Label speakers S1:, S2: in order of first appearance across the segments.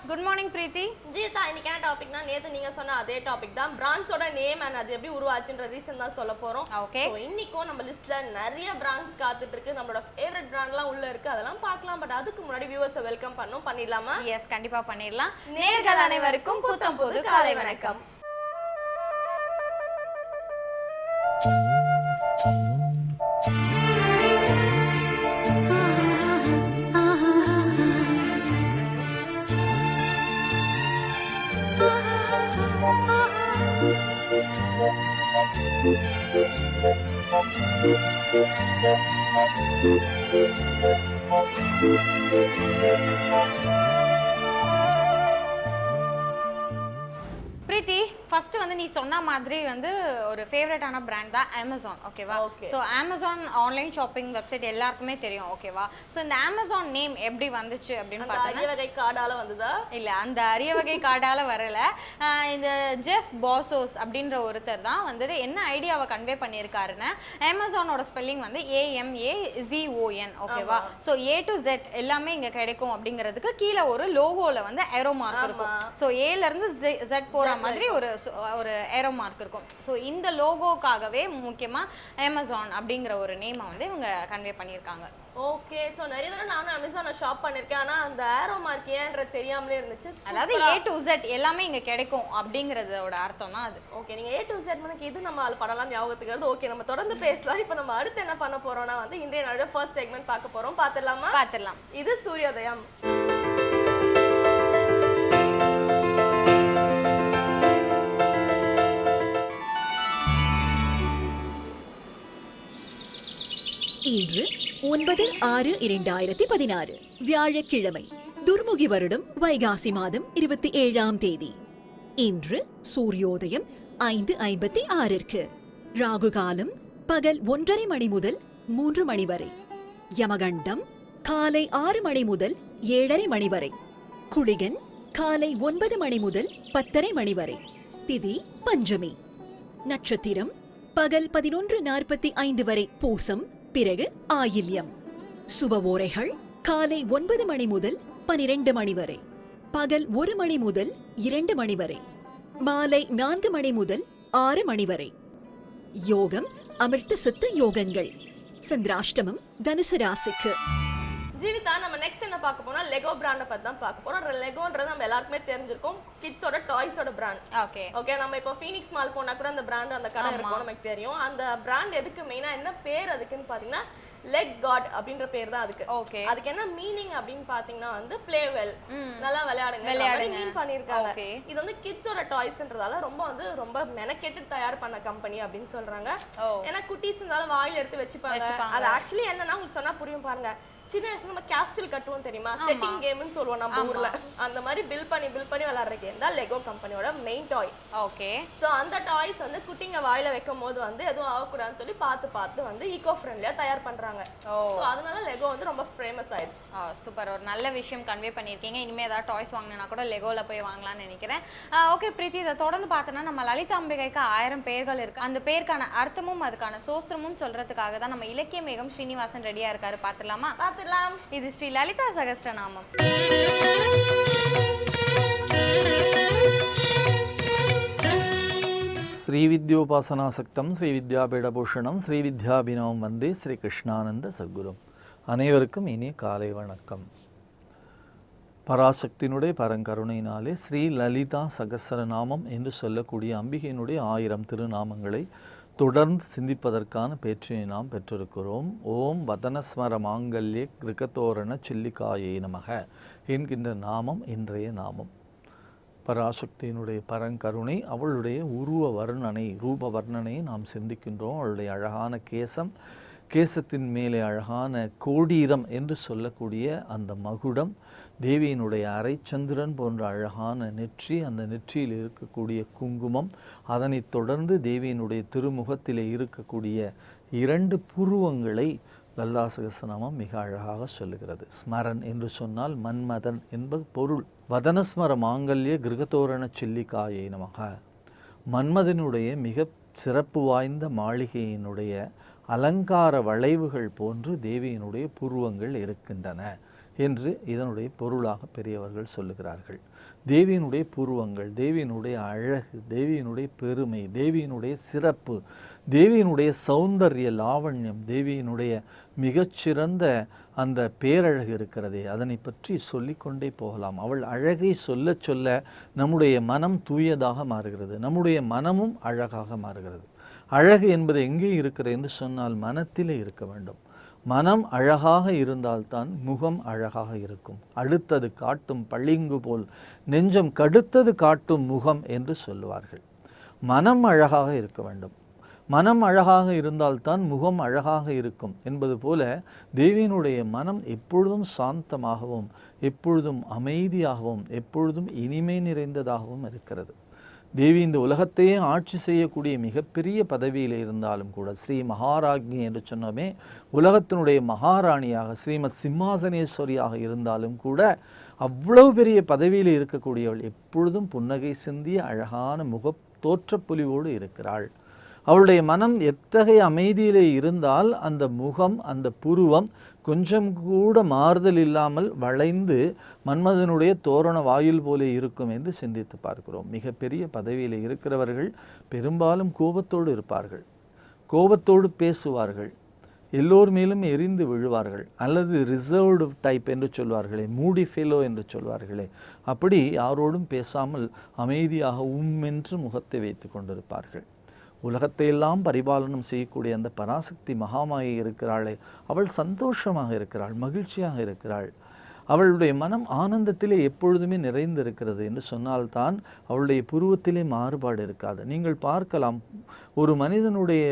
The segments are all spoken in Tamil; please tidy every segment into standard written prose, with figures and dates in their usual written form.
S1: குட் மார்னிங் பிரீத்தி.
S2: ஜீதா, இன்னைக்கான டாபிக்னா நேத்து நீங்க சொன்ன அதே டாபிக் தான். பிராண்ட்ஸோட நேம் அண்ட் அது எப்படி உருவாச்சுன்ற ரீசன் தான் சொல்ல போறோம்.
S1: ஓகே.
S2: சோ இன்னைக்கும் நம்ம லிஸ்ட்ல நிறைய பிராண்ட்ஸ் காத்துட்டு இருக்கு. நம்மளோட ஃபேவரட் பிராண்ட்லாம் உள்ள இருக்கு. அதெல்லாம் பார்க்கலாம். பட் அதுக்கு முன்னாடி வியூவர்ஸை வெல்கம் பண்ணிடலாமா?
S1: எஸ், கண்டிப்பா பண்ணிடலாம்.
S2: நேர்கள் அனைவருக்கும் புத்தம் புது காலை வணக்கம்.
S1: பிரீத்தி, ஃபர்ஸ்ட் வந்து நீ சொன்ன மாதிரி வந்து ஒரு ஃபேவரட்டான பிராண்ட் தான் அமேசான். ஓகேவா? So Amazon online shopping website எல்லாருக்குமே தெரியும். ஓகேவா? ஸோ இந்த அமேசான் நேம் எப்படி வந்துச்சு அப்படின்னு பார்த்தீங்கன்னா,
S2: அரிய வகை கார்டால வந்ததா?
S1: இல்லை, அந்த அரிய வகை கார்டால வரல. இந்த ஜெஃப் பாசோஸ் அப்படின்ற ஒருத்தர் தான் வந்துட்டு என்ன ஐடியாவை கன்வே பண்ணியிருக்காருன்னு, அமேசானோட ஸ்பெல்லிங் வந்து AMAZON. ஓகேவா? ஸோ A to Z எல்லாமே இங்கே கிடைக்கும் அப்படிங்கிறதுக்கு கீழே ஒரு லோகோவில் வந்து ஏரோ மார்க் இருக்கும். ஸோ ஏலேருந்து Z போகிற மாதிரி ஒரு ஏரோ மார்க் இருக்கும். ஸோ இந்த லோகோக்காகவே முக்கியமாக அமேசான் அப்படிங்கிற ஒரு நேமை வந்து இவங்க கன்வே பண்ணியிருக்காங்க.
S2: ஓகே. சோ நிறைய தடவை நானும் அமேசான்ல ஷாப் பண்ணிருக்கேன். ஆனா அந்த ஏரோ மார்க் ஏன்றது தெரியாமலே இருந்துச்சு.
S1: அதாவது A to Z எல்லாமே இங்க கிடைக்கும் அப்படிங்கறதோட அர்த்தம் தான் அது.
S2: ஓகே, நீங்க A to Z மனக்கு இது நம்ம படலாம் ஞாபகத்துக்கு வருது. ஓகே, நம்ம தொடர்ந்து பேசலாம். இப்போ நம்ம அடுத்து என்ன பண்ண போறோம்னா வந்து இன்றைய நாளோட ஃபர்ஸ்ட் செக்மெண்ட் பார்க்க போறோம். பார்த்துடலாம். இது சூரியோதயம்.
S3: இன்று 9/6/2016 வியாழக்கிழமை, துர்முகி வருடம் வைகாசி மாதம் 27ஆம் தேதி. இன்று சூரியோதயம் 5:56 ராகு காலம் பகல் 1:30 மணி முதல் 3 மணி வரை. யமகண்டம் காலை 6 மணி முதல் 7:30 மணி வரை. குளிகன் காலை 9 மணி முதல் 10:30 மணி வரை. திதி பஞ்சமி. நட்சத்திரம் பகல் 11:45 வரை பூசம், பிறகு ஆயில்யம். சுப ஓரைகள் காலை 9 மணி முதல் 12 மணி வரை, பகல் 1 மணி முதல் 2 மணி வரை, மாலை 4 மணி முதல் 6 மணி வரை. யோகம் அமிர்த சித்த யோகங்கள். சந்திராஷ்டமம் தனுசு ராசிக்கு.
S2: ஜீவிதா, நம்ம நெக்ஸ்ட் என்ன பார்க்க போறோம்? லெகோ பிராண்ட பத்தி தான் பார்க்க போறோம். லெகோன்றது நம்ம எல்லாருக்குமே தெரிஞ்சிருக்கும். கிட்ஸோட டாய்ஸோட பிராண்ட். ஓகே, நம்ம இப்போ ஃபீனிக்ஸ் மால் போனா கூட அந்த பிராண்ட், அந்த கடை இருக்கும், நமக்கு தெரியும். அந்த பிராண்ட் எதுக்கு மெயினா என்ன பேர் அதுக்குன்னு பாத்தீங்கன்னா லெக் காட் அப்படின்ற பேர் தான் அதுக்கு. ஓகே, அதுக்கு என்ன மீனிங் அப்படின்னு பாத்தீங்கன்னா வந்து பிளே வெல், நல்லா விளையாடுங்க மீன் பண்ணிருக்காங்க. இது வந்து கிட்ஸோட டாய்ஸ்ன்றதால ரொம்ப மெனக்கெட்டு தயார் பண்ண கம்பெனி அப்படின்னு சொல்றாங்க. ஏன்னா குட்டீஸ் இருந்தாலும் வாயில எடுத்து வச்சுப்பாங்க. அது ஆக்சுவலி என்னன்னா உங்களுக்கு சொன்னா புரியும் பாருங்க. சின்ன வயசுல நம்ம கேஸ்டில் கட்டுவோம் தெரியுமா, செட்டிங் கேம்னு சொல்லுவோம் நம்ம ஊர்ல. அந்த மாதிரி பில் பண்ணி விளையாடுற கேம் தான் லெகோ கம்பெனியோட மெயின் டாய். ஓகே, சோ அந்த டாய்ஸ் வந்து குட்டிங்க வாயில வைக்கும் போது வந்து எதுவும் ஆகக்கூடாதுன்னு சொல்லி பார்த்து வந்து ஈகோ ஃப்ரெண்ட்லியா தயார் பண்றாங்க. சோ அதனால லெகோ வந்து ரொம்ப ஃபேமஸ் ஆயிடுச்சு.
S1: சூப்பர், ஒரு நல்ல விஷயம் கன்வே பண்ணிருக்கீங்க. இனிமே ஏதாவது டாய்ஸ் வாங்கினா கூட லெகோல போய் வாங்கலாம்னு நினைக்கிறேன். ஓகே பிரீத்தி, இதை தொடர்ந்து பார்த்தோன்னா நம்ம லலிதாம்பிகைக்கு 1000 பேர்கள் இருக்கு. அந்த பேருக்கான அர்த்தமும் அதுக்கான சோஸ்திரமும் சொல்றதுக்காக தான் நம்ம இலக்கிய மேகம் ஸ்ரீனிவாசன் ரெடியா இருக்காரு. பார்த்துடலாமா? இது ஸ்ரீ லலிதா சகஸ்ரநாமம்.
S4: ஸ்ரீவித்யோபாசனாசக்தம் ஸ்ரீவித்யாபீடபூஷணம் ஸ்ரீவித்யாபினவம் வந்தே ஸ்ரீ கிருஷ்ணானந்த சத்குரும். அனைவருக்கும் இனிய காலை வணக்கம். பராசக்தியினுடைய பரங்கருணையினாலே ஸ்ரீ லலிதா சகஸ்ரநாமம் என்று சொல்லக்கூடிய அம்பிகையினுடைய 1000 திருநாமங்களை தொடர்ந்து சிந்திப்பதற்கான பேற்றினை நாம் பெற்றிருக்கிறோம். ஓம் வதனஸ்மர மாங்கல்யே கிருகதோரண சில்லிகாயே நமக என்கின்ற நாமம் இன்றைய நாமம். பராசக்தியினுடைய பரங்கருணை, அவளுடைய உருவ வர்ணனை, ரூப வர்ணனையை நாம் சிந்திக்கின்றோம். அவளுடைய அழகான கேசம், கேசத்தின் மேலே அழகான கோடீரம் என்று சொல்லக்கூடிய அந்த மகுடம், தேவியினுடைய அரைச்சந்திரன் போன்ற அழகான நெற்றி, அந்த நெற்றியில் இருக்கக்கூடிய குங்குமம், அதனைத் தொடர்ந்து தேவியினுடைய திருமுகத்திலே இருக்கக்கூடிய 2 புருவங்களை லலிதா சகஸ்ரநாமம் மிக அழகாக சொல்லுகிறது. ஸ்மரன் என்று சொன்னால் மன்மதன் என்பது பொருள். வதனஸ்மர மாங்கல்ய கிருகதோரண சில்லிகாயை நமக. மன்மதனுடைய மிக சிறப்பு வாய்ந்த மாளிகையினுடைய அலங்கார வளைவுகள் போன்று தேவியினுடைய புருவங்கள் இருக்கின்றன என்று இதனுடைய பொருளாக பெரியவர்கள் சொல்லுகிறார்கள். தேவியினுடைய புருவங்கள், தேவியினுடைய அழகு, தேவியினுடைய பெருமை, தேவியினுடைய சிறப்பு, தேவியினுடைய சௌந்தர்ய லாவண்யம், தேவியினுடைய மிகச்சிறந்த அந்த பேரழகு இருக்கிறதே, அதனை பற்றி சொல்லிக்கொண்டே போகலாம். அவள் அழகை சொல்ல சொல்ல நம்முடைய மனம் தூயதாக மாறுகிறது, நம்முடைய மனமும் அழகாக மாறுகிறது. அழகு என்பது எங்கே இருக்கிறது என்று சொன்னால் மனத்திலே இருக்க வேண்டும். மனம் அழகாக இருந்தால்தான் முகம் அழகாக இருக்கும். அடுத்தது காட்டும் பளிங்கு போல் நெஞ்சம் கடுத்தது காட்டும் முகம் என்று சொல்லுவார்கள். மனம் அழகாக இருக்க வேண்டும். மனம் அழகாக இருந்தால்தான் முகம் அழகாக இருக்கும் என்பது போல தேவியினுடைய மனம் எப்பொழுதும் சாந்தமாகவும் எப்பொழுதும் அமைதியாகவும் எப்பொழுதும் இனிமை நிறைந்ததாகவும் இருக்கிறது. தேவி இந்த உலகத்தையே ஆட்சி செய்யக்கூடிய மிகப்பெரிய பதவியில் இருந்தாலும் கூட, ஸ்ரீ மகாராஜ்ஞி என்று சொன்னோமே, உலகத்தினுடைய மகாராணியாக ஸ்ரீமத் சிம்மாசனேஸ்வரியாக இருந்தாலும் கூட அவ்வளவு பெரிய பதவியில் இருக்கக்கூடியவள் எப்பொழுதும் புன்னகை சிந்திய அழகான தோற்றப்பொலிவோடு இருக்கிறாள். அவளுடைய மனம் எத்தகைய அமைதியிலே இருந்தால் அந்த முகம், அந்த புருவம் கொஞ்சம் கூட மாறுதல் இல்லாமல் வளைந்து மன்மதனுடைய தோரண வாயில் போல இருக்கும் என்று சிந்தித்து பார்க்கிறோம். மிகப்பெரிய பதவியில் இருக்கிறவர்கள் பெரும்பாலும் கோபத்தோடு இருப்பார்கள், கோபத்தோடு பேசுவார்கள், எல்லோர் மேலும் எரிந்து விழுவார்கள், அல்லது ரிசர்வ்டு டைப் என்று சொல்வார்களே, மூடி ஃபெலோ என்று சொல்வார்களே, அப்படி யாரோடும் பேசாமல் அமைதியாக என்று முகத்தை வைத்து கொண்டிருப்பார்கள். உலகத்தையெல்லாம் பரிபாலனம் செய்யக்கூடிய அந்த பராசக்தி மகாமாயை இருக்கிறாளே, அவள் சந்தோஷமாக இருக்கிறாள், மகிழ்ச்சியாக இருக்கிறாள். அவளுடைய மனம் ஆனந்தத்திலே எப்பொழுதுமே நிறைந்திருக்கிறது என்று சொன்னால்தான் அவளுடைய புருவத்திலே மாறுபாடு இருக்காது. நீங்கள் பார்க்கலாம், ஒரு மனிதனுடைய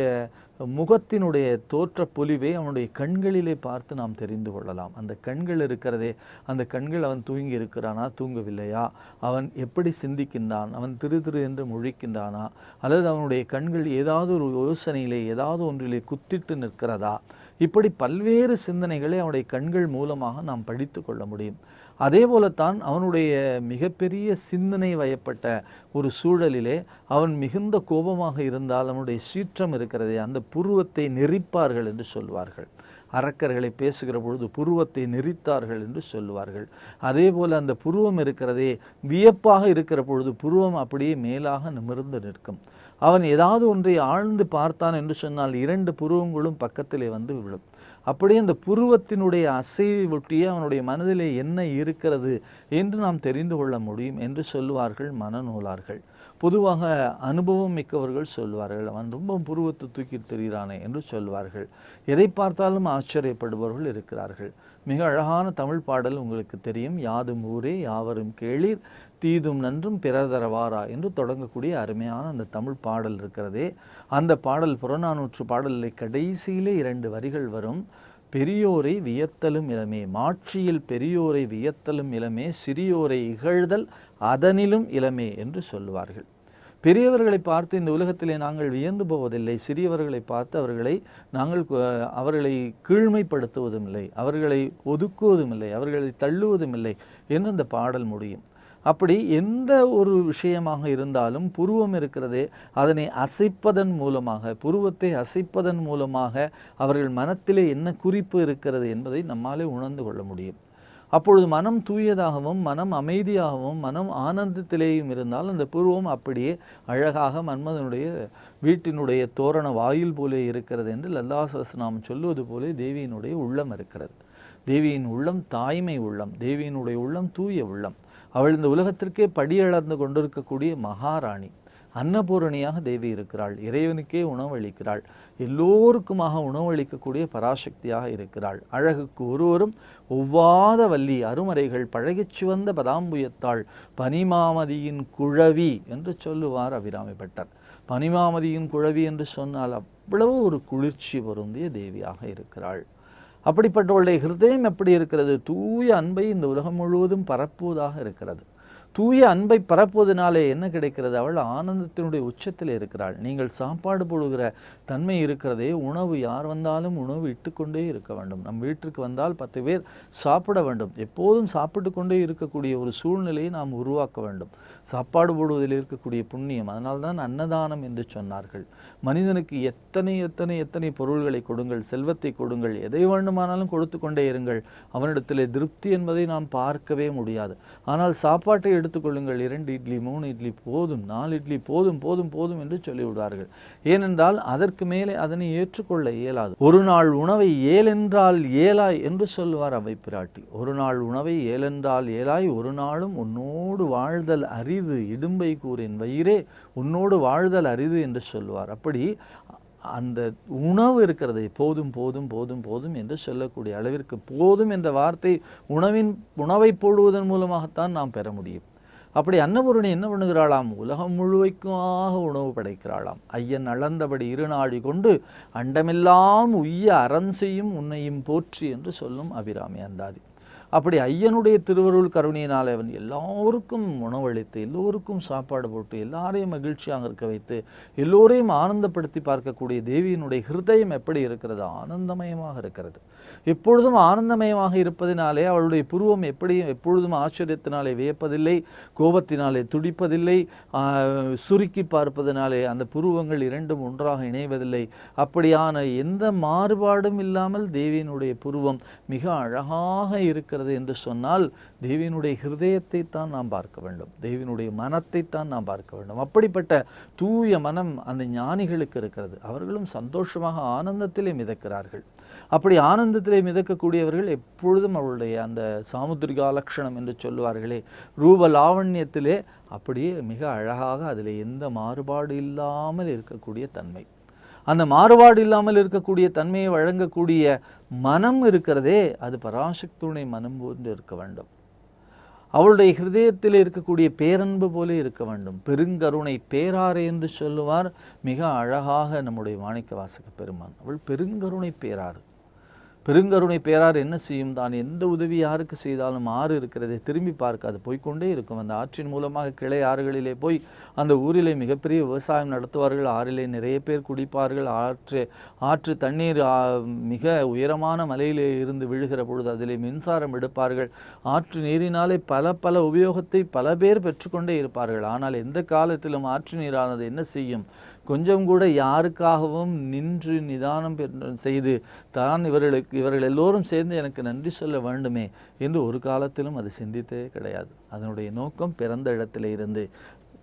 S4: முகத்தினுடைய தோற்ற பொலிவை அவனுடைய கண்களிலே பார்த்து நாம் தெரிந்து கொள்ளலாம். அந்த கண்கள் இருக்கிறதே, அந்த கண்கள் அவன் தூங்கி இருக்கிறானா தூங்கவில்லையா, அவன் எப்படி சிந்திக்கின்றான், அவன் திரு திரு என்று முழிக்கின்றானா, அல்லது அவனுடைய கண்கள் ஏதாவது ஒரு யோசனையிலே ஏதாவது ஒன்றிலே குத்திட்டு நிற்கிறதா, இப்படி பல்வேறு சிந்தனைகளை அவனுடைய கண்கள் மூலமாக நாம் படித்து கொள்ள முடியும். அதே போலத்தான் அவனுடைய மிகப்பெரிய சிந்தனை வயப்பட்ட ஒரு சூழலிலே அவன் மிகுந்த கோபமாக இருந்தால் அவனுடைய சீற்றம் இருக்கிறதே, அந்த புருவத்தை நெரிப்பார்கள் என்று சொல்வார்கள். அரக்கர்களை பேசுகிற பொழுது புருவத்தை நெரித்தார்கள் என்று சொல்லுவார்கள். அதே போல் அந்த புருவம் இருக்கிறதே, வியப்பாக இருக்கிற பொழுது புருவம் அப்படியே மேலாக நிமிர்ந்து நிற்கும். அவன் ஏதாவது ஒன்றை ஆழ்ந்து பார்த்தான் என்று சொன்னால் 2 புருவங்களும் பக்கத்திலே வந்து விழும். அப்படியே அந்த புருவத்தினுடைய அசைவை ஒட்டியே அவனுடைய மனதிலே என்ன இருக்கிறது என்று நாம் தெரிந்து கொள்ள முடியும் என்று சொல்லுவார்கள் மனநூலார்கள். பொதுவாக அனுபவம் மிக்கவர்கள் சொல்வார்கள், அவன் ரொம்ப புருவத்தை தூக்கி தெரிகிறானே என்று சொல்வார்கள். எதை பார்த்தாலும் ஆச்சரியப்படுபவர்கள் இருக்கிறார்கள். மிக அழகான தமிழ் பாடல் உங்களுக்கு தெரியும், யாதும் ஊரே யாவரும் கேளீர் தீதும் நன்றும் பிறதரவாரா என்று தொடங்கக்கூடிய அருமையான அந்த தமிழ் பாடல் இருக்கிறதே, அந்த பாடல் புறநானூற்று பாடலில் கடைசியிலே 2 வரிகள் வரும். பெரியோரை வியத்தலும் இளமே, மாட்சியில் பெரியோரை வியத்தலும் இளமே, சிறியோரை இகழ்தல் அதனிலும் இளமே என்று சொல்லுவார்கள். பெரியவர்களை பார்த்து இந்த உலகத்திலே நாங்கள் வியந்து போவதில்லை, சிறியவர்களை பார்த்து அவர்களை கீழ்மைப்படுத்துவதும் இல்லை, அவர்களை ஒதுக்குவதும் இல்லை, அவர்களை தள்ளுவதும் இல்லை என்று அந்த பாடல் முடியும். அப்படி எந்த ஒரு விஷயமாக இருந்தாலும் புருவம் இருக்கிறதே, அதனை அசைப்பதன் மூலமாக, புருவத்தை அசைப்பதன் மூலமாக அவர்கள் மனத்திலே என்ன குறிப்பு இருக்கிறது என்பதை நம்மாலே உணர்ந்து கொள்ள முடியும். அப்பொழுது மனம் தூயதாகவும் மனம் அமைதியாகவும் மனம் ஆனந்தத்திலேயும் இருந்தால் அந்த புருவம் அப்படியே அழகாக மன்மதனுடைய வீட்டினுடைய தோரண வாயில் போலே இருக்கிறது என்று லலிதா சஹஸ்ரநாமம் சொல்லுவது போலே தேவியினுடைய உள்ளம் இருக்கிறது. தேவியின் உள்ளம் தாய்மை உள்ளம், தேவியினுடைய உள்ளம் தூய உள்ளம். அவள் இந்த உலகத்திற்கே படியளந்து கொண்டிருக்கக்கூடிய மகாராணி, அன்னபூரணியாக தேவி இருக்கிறாள். இறைவனுக்கே உணவளிக்கிறாள், எல்லோருக்குமாக உணவளிக்கக்கூடிய பராசக்தியாக இருக்கிறாள். அழகுக்கு ஒருவரும் ஒவ்வாத வள்ளி, அருமறைகள் பழகிச் சிவந்த பதாம்புயத்தாள், பனிமாமதியின் குழவி என்று சொல்லுவார் அபிராமி பட்டர். பனிமாமதியின் குழவி என்று சொன்னால் அவ்வளவு ஒரு குளிர்ச்சி பொருந்திய தேவியாக இருக்கிறாள். அப்படிப்பட்டவளுடைய ஹிருதயம் எப்படி இருக்கிறது? தூய அன்பை இந்த உலகம் முழுவதும் பரப்புவதாக இருக்கிறது. தூய அன்பை பரப்புவதனாலே என்ன கிடைக்கிறது? அவள் ஆனந்தத்தினுடைய உச்சத்தில் இருக்கிறாள். நீங்கள் சாப்பாடு போடுகிற தன்மை இருக்கிறதே, உணவு யார் வந்தாலும் உணவு இட்டுக்கொண்டே இருக்க வேண்டும். நம் வீட்டிற்கு வந்தால் 10 பேர் சாப்பிட வேண்டும். எப்போதும் சாப்பிட்டு கொண்டே இருக்கக்கூடிய ஒரு சூழ்நிலையை நாம் உருவாக்க வேண்டும். சாப்பாடு போடுவதில் இருக்கக்கூடிய புண்ணியம். அதனால்தான் அன்னதானம் என்று சொன்னார்கள். மனிதனுக்கு எத்தனை எத்தனை எத்தனை பொருள்களை கொடுங்கள், செல்வத்தை கொடுங்கள், எதை வேண்டுமானாலும் கொடுத்து கொண்டே இருங்கள், அவனிடத்திலே திருப்தி என்பதை நாம் பார்க்கவே முடியாது. ஆனால் சாப்பாட்டை எடுத்துக்கொள்ளுங்கள், 2 இட்லி 3 இட்லி போதும், 4 இட்லி போதும் போதும் போதும் என்று சொல்லிவிடுவார்கள். ஏனென்றால் அதற்கு மேலே அதனை ஏற்றுக்கொள்ள இயலாது. ஒரு நாள் உணவை ஏலென்றால் ஏலாய் என்று சொல்லுவார் அவை பிராட்டி. ஒரு நாள் உணவை ஏலென்றால் ஏலாய், ஒரு நாளும் உன்னோடு வாழ்தல் அரிது, இடும்பை கூறின் வயிறே உன்னோடு வாழ்தல் அரிது என்று சொல்லுவார். அப்படி அந்த உணவு இருக்கிறது, போதும் போதும் போதும் போதும் என்று சொல்லக்கூடிய அளவிற்கு போதும் என்ற வார்த்தை உணவை போடுவதன் மூலமாகத்தான் நாம் பெற முடியும். அப்படி அன்னபூரணி என்ன பண்ணுகிறாளாம்? உலகம் முழுவைக்குமாக உணவு படைக்கிறாளாம். ஐயன் அளந்தபடி இருநாழி கொண்டு அண்டமெல்லாம் உய்ய அறம் செய்யும் உன்னையும் போற்றி என்று சொல்லும் அபிராமி அந்தாதி. அப்படி ஐயனுடைய திருவருள் கருணையினால் அவன் எல்லோருக்கும் உணவளித்து, எல்லோருக்கும் சாப்பாடு போட்டு, எல்லாரையும் மகிழ்ச்சியாக இருக்க வைத்து, எல்லோரையும் ஆனந்தப்படுத்தி பார்க்கக்கூடிய தேவியினுடைய ஹிருதயம் எப்படி இருக்கிறது? ஆனந்தமயமாக இருக்கிறது. எப்பொழுதும் ஆனந்தமயமாக இருப்பதினாலே அவளுடைய புருவம் எப்பொழுதும் ஆச்சரியத்தினாலே வியப்பதில்லை, கோபத்தினாலே துடிப்பதில்லை, சுருக்கி பார்ப்பதினாலே அந்த புருவங்கள் இரண்டும் ஒன்றாக இணைவதில்லை. அப்படியான எந்த மாறுபாடும் இல்லாமல் தேவியினுடைய புருவம் மிக அழகாக இருக்கிறது என்று சொன்னால் தேவியினுடைய ஹிருதயத்தை தான் நாம் பார்க்க வேண்டும், தேவியினுடைய மனத்தை தான் நாம் பார்க்க வேண்டும். அப்படிப்பட்ட தூய மனம் அந்த ஞானிகளுக்கு இருக்கிறது. அவர்களும் சந்தோஷமாக ஆனந்தத்திலே மிதக்கிறார்கள். அப்படி ஆனந்தத்திலே மிதக்கக்கூடியவர்கள் எப்பொழுதும் அவருடைய அந்த சாமுத்திரிகா லட்சணம் என்று சொல்லுவார்களே, ரூப லாவண்யத்திலே அப்படியே மிக அழகாக அதில் எந்த மாறுபாடு இல்லாமல் இருக்கக்கூடிய தன்மை, அந்த மாறுபாடு இல்லாமல் இருக்கக்கூடிய தன்மையை வழங்கக்கூடிய மனம் இருக்கிறதே, அது பராசக்தியுடைய மனம் போன்று இருக்க வேண்டும். அவளுடைய ஹிருதயத்தில் இருக்கக்கூடிய பேரன்பு போல இருக்க வேண்டும். பெருங்கருணை பேராறு என்று சொல்லுவார் மிக அழகாக நம்முடைய மாணிக்கவாசக பெருமான். அவள் பெருங்கருணை பேராறு. பெருங்கருணை பேராறு என்ன செய்யும்? தான் எந்த உதவி யாருக்கு செய்தாலும் ஆறு இருக்கிறதை திரும்பி பார்க்க அது போய்கொண்டே இருக்கும். அந்த ஆற்றின் மூலமாக கிளை ஆறுகளிலே போய் அந்த ஊரிலே மிகப்பெரிய விவசாயம் நடத்துவார்கள். ஆறிலே நிறைய பேர் குடிப்பார்கள். ஆற்று தண்ணீர் மிக உயரமான மலையிலே இருந்து விழுகிற பொழுது அதிலே மின்சாரம் எடுப்பார்கள். ஆற்று நீரினாலே பல உபயோகத்தை பல பேர் பெற்றுக்கொண்டே இருப்பார்கள். ஆனால் எந்த காலத்திலும் ஆற்று நீரானது என்ன செய்யும்? கொஞ்சம் கூட யாருக்காகவும் நின்று நிதானம் செய்து தான் இவர்கள் எல்லோரும் சேர்ந்து எனக்கு நன்றி சொல்ல வேண்டுமே என்று ஒரு காலத்திலும் அது சிந்தித்தே கிடையாது. அதனுடைய நோக்கம் பிறந்த இடத்துல இருந்து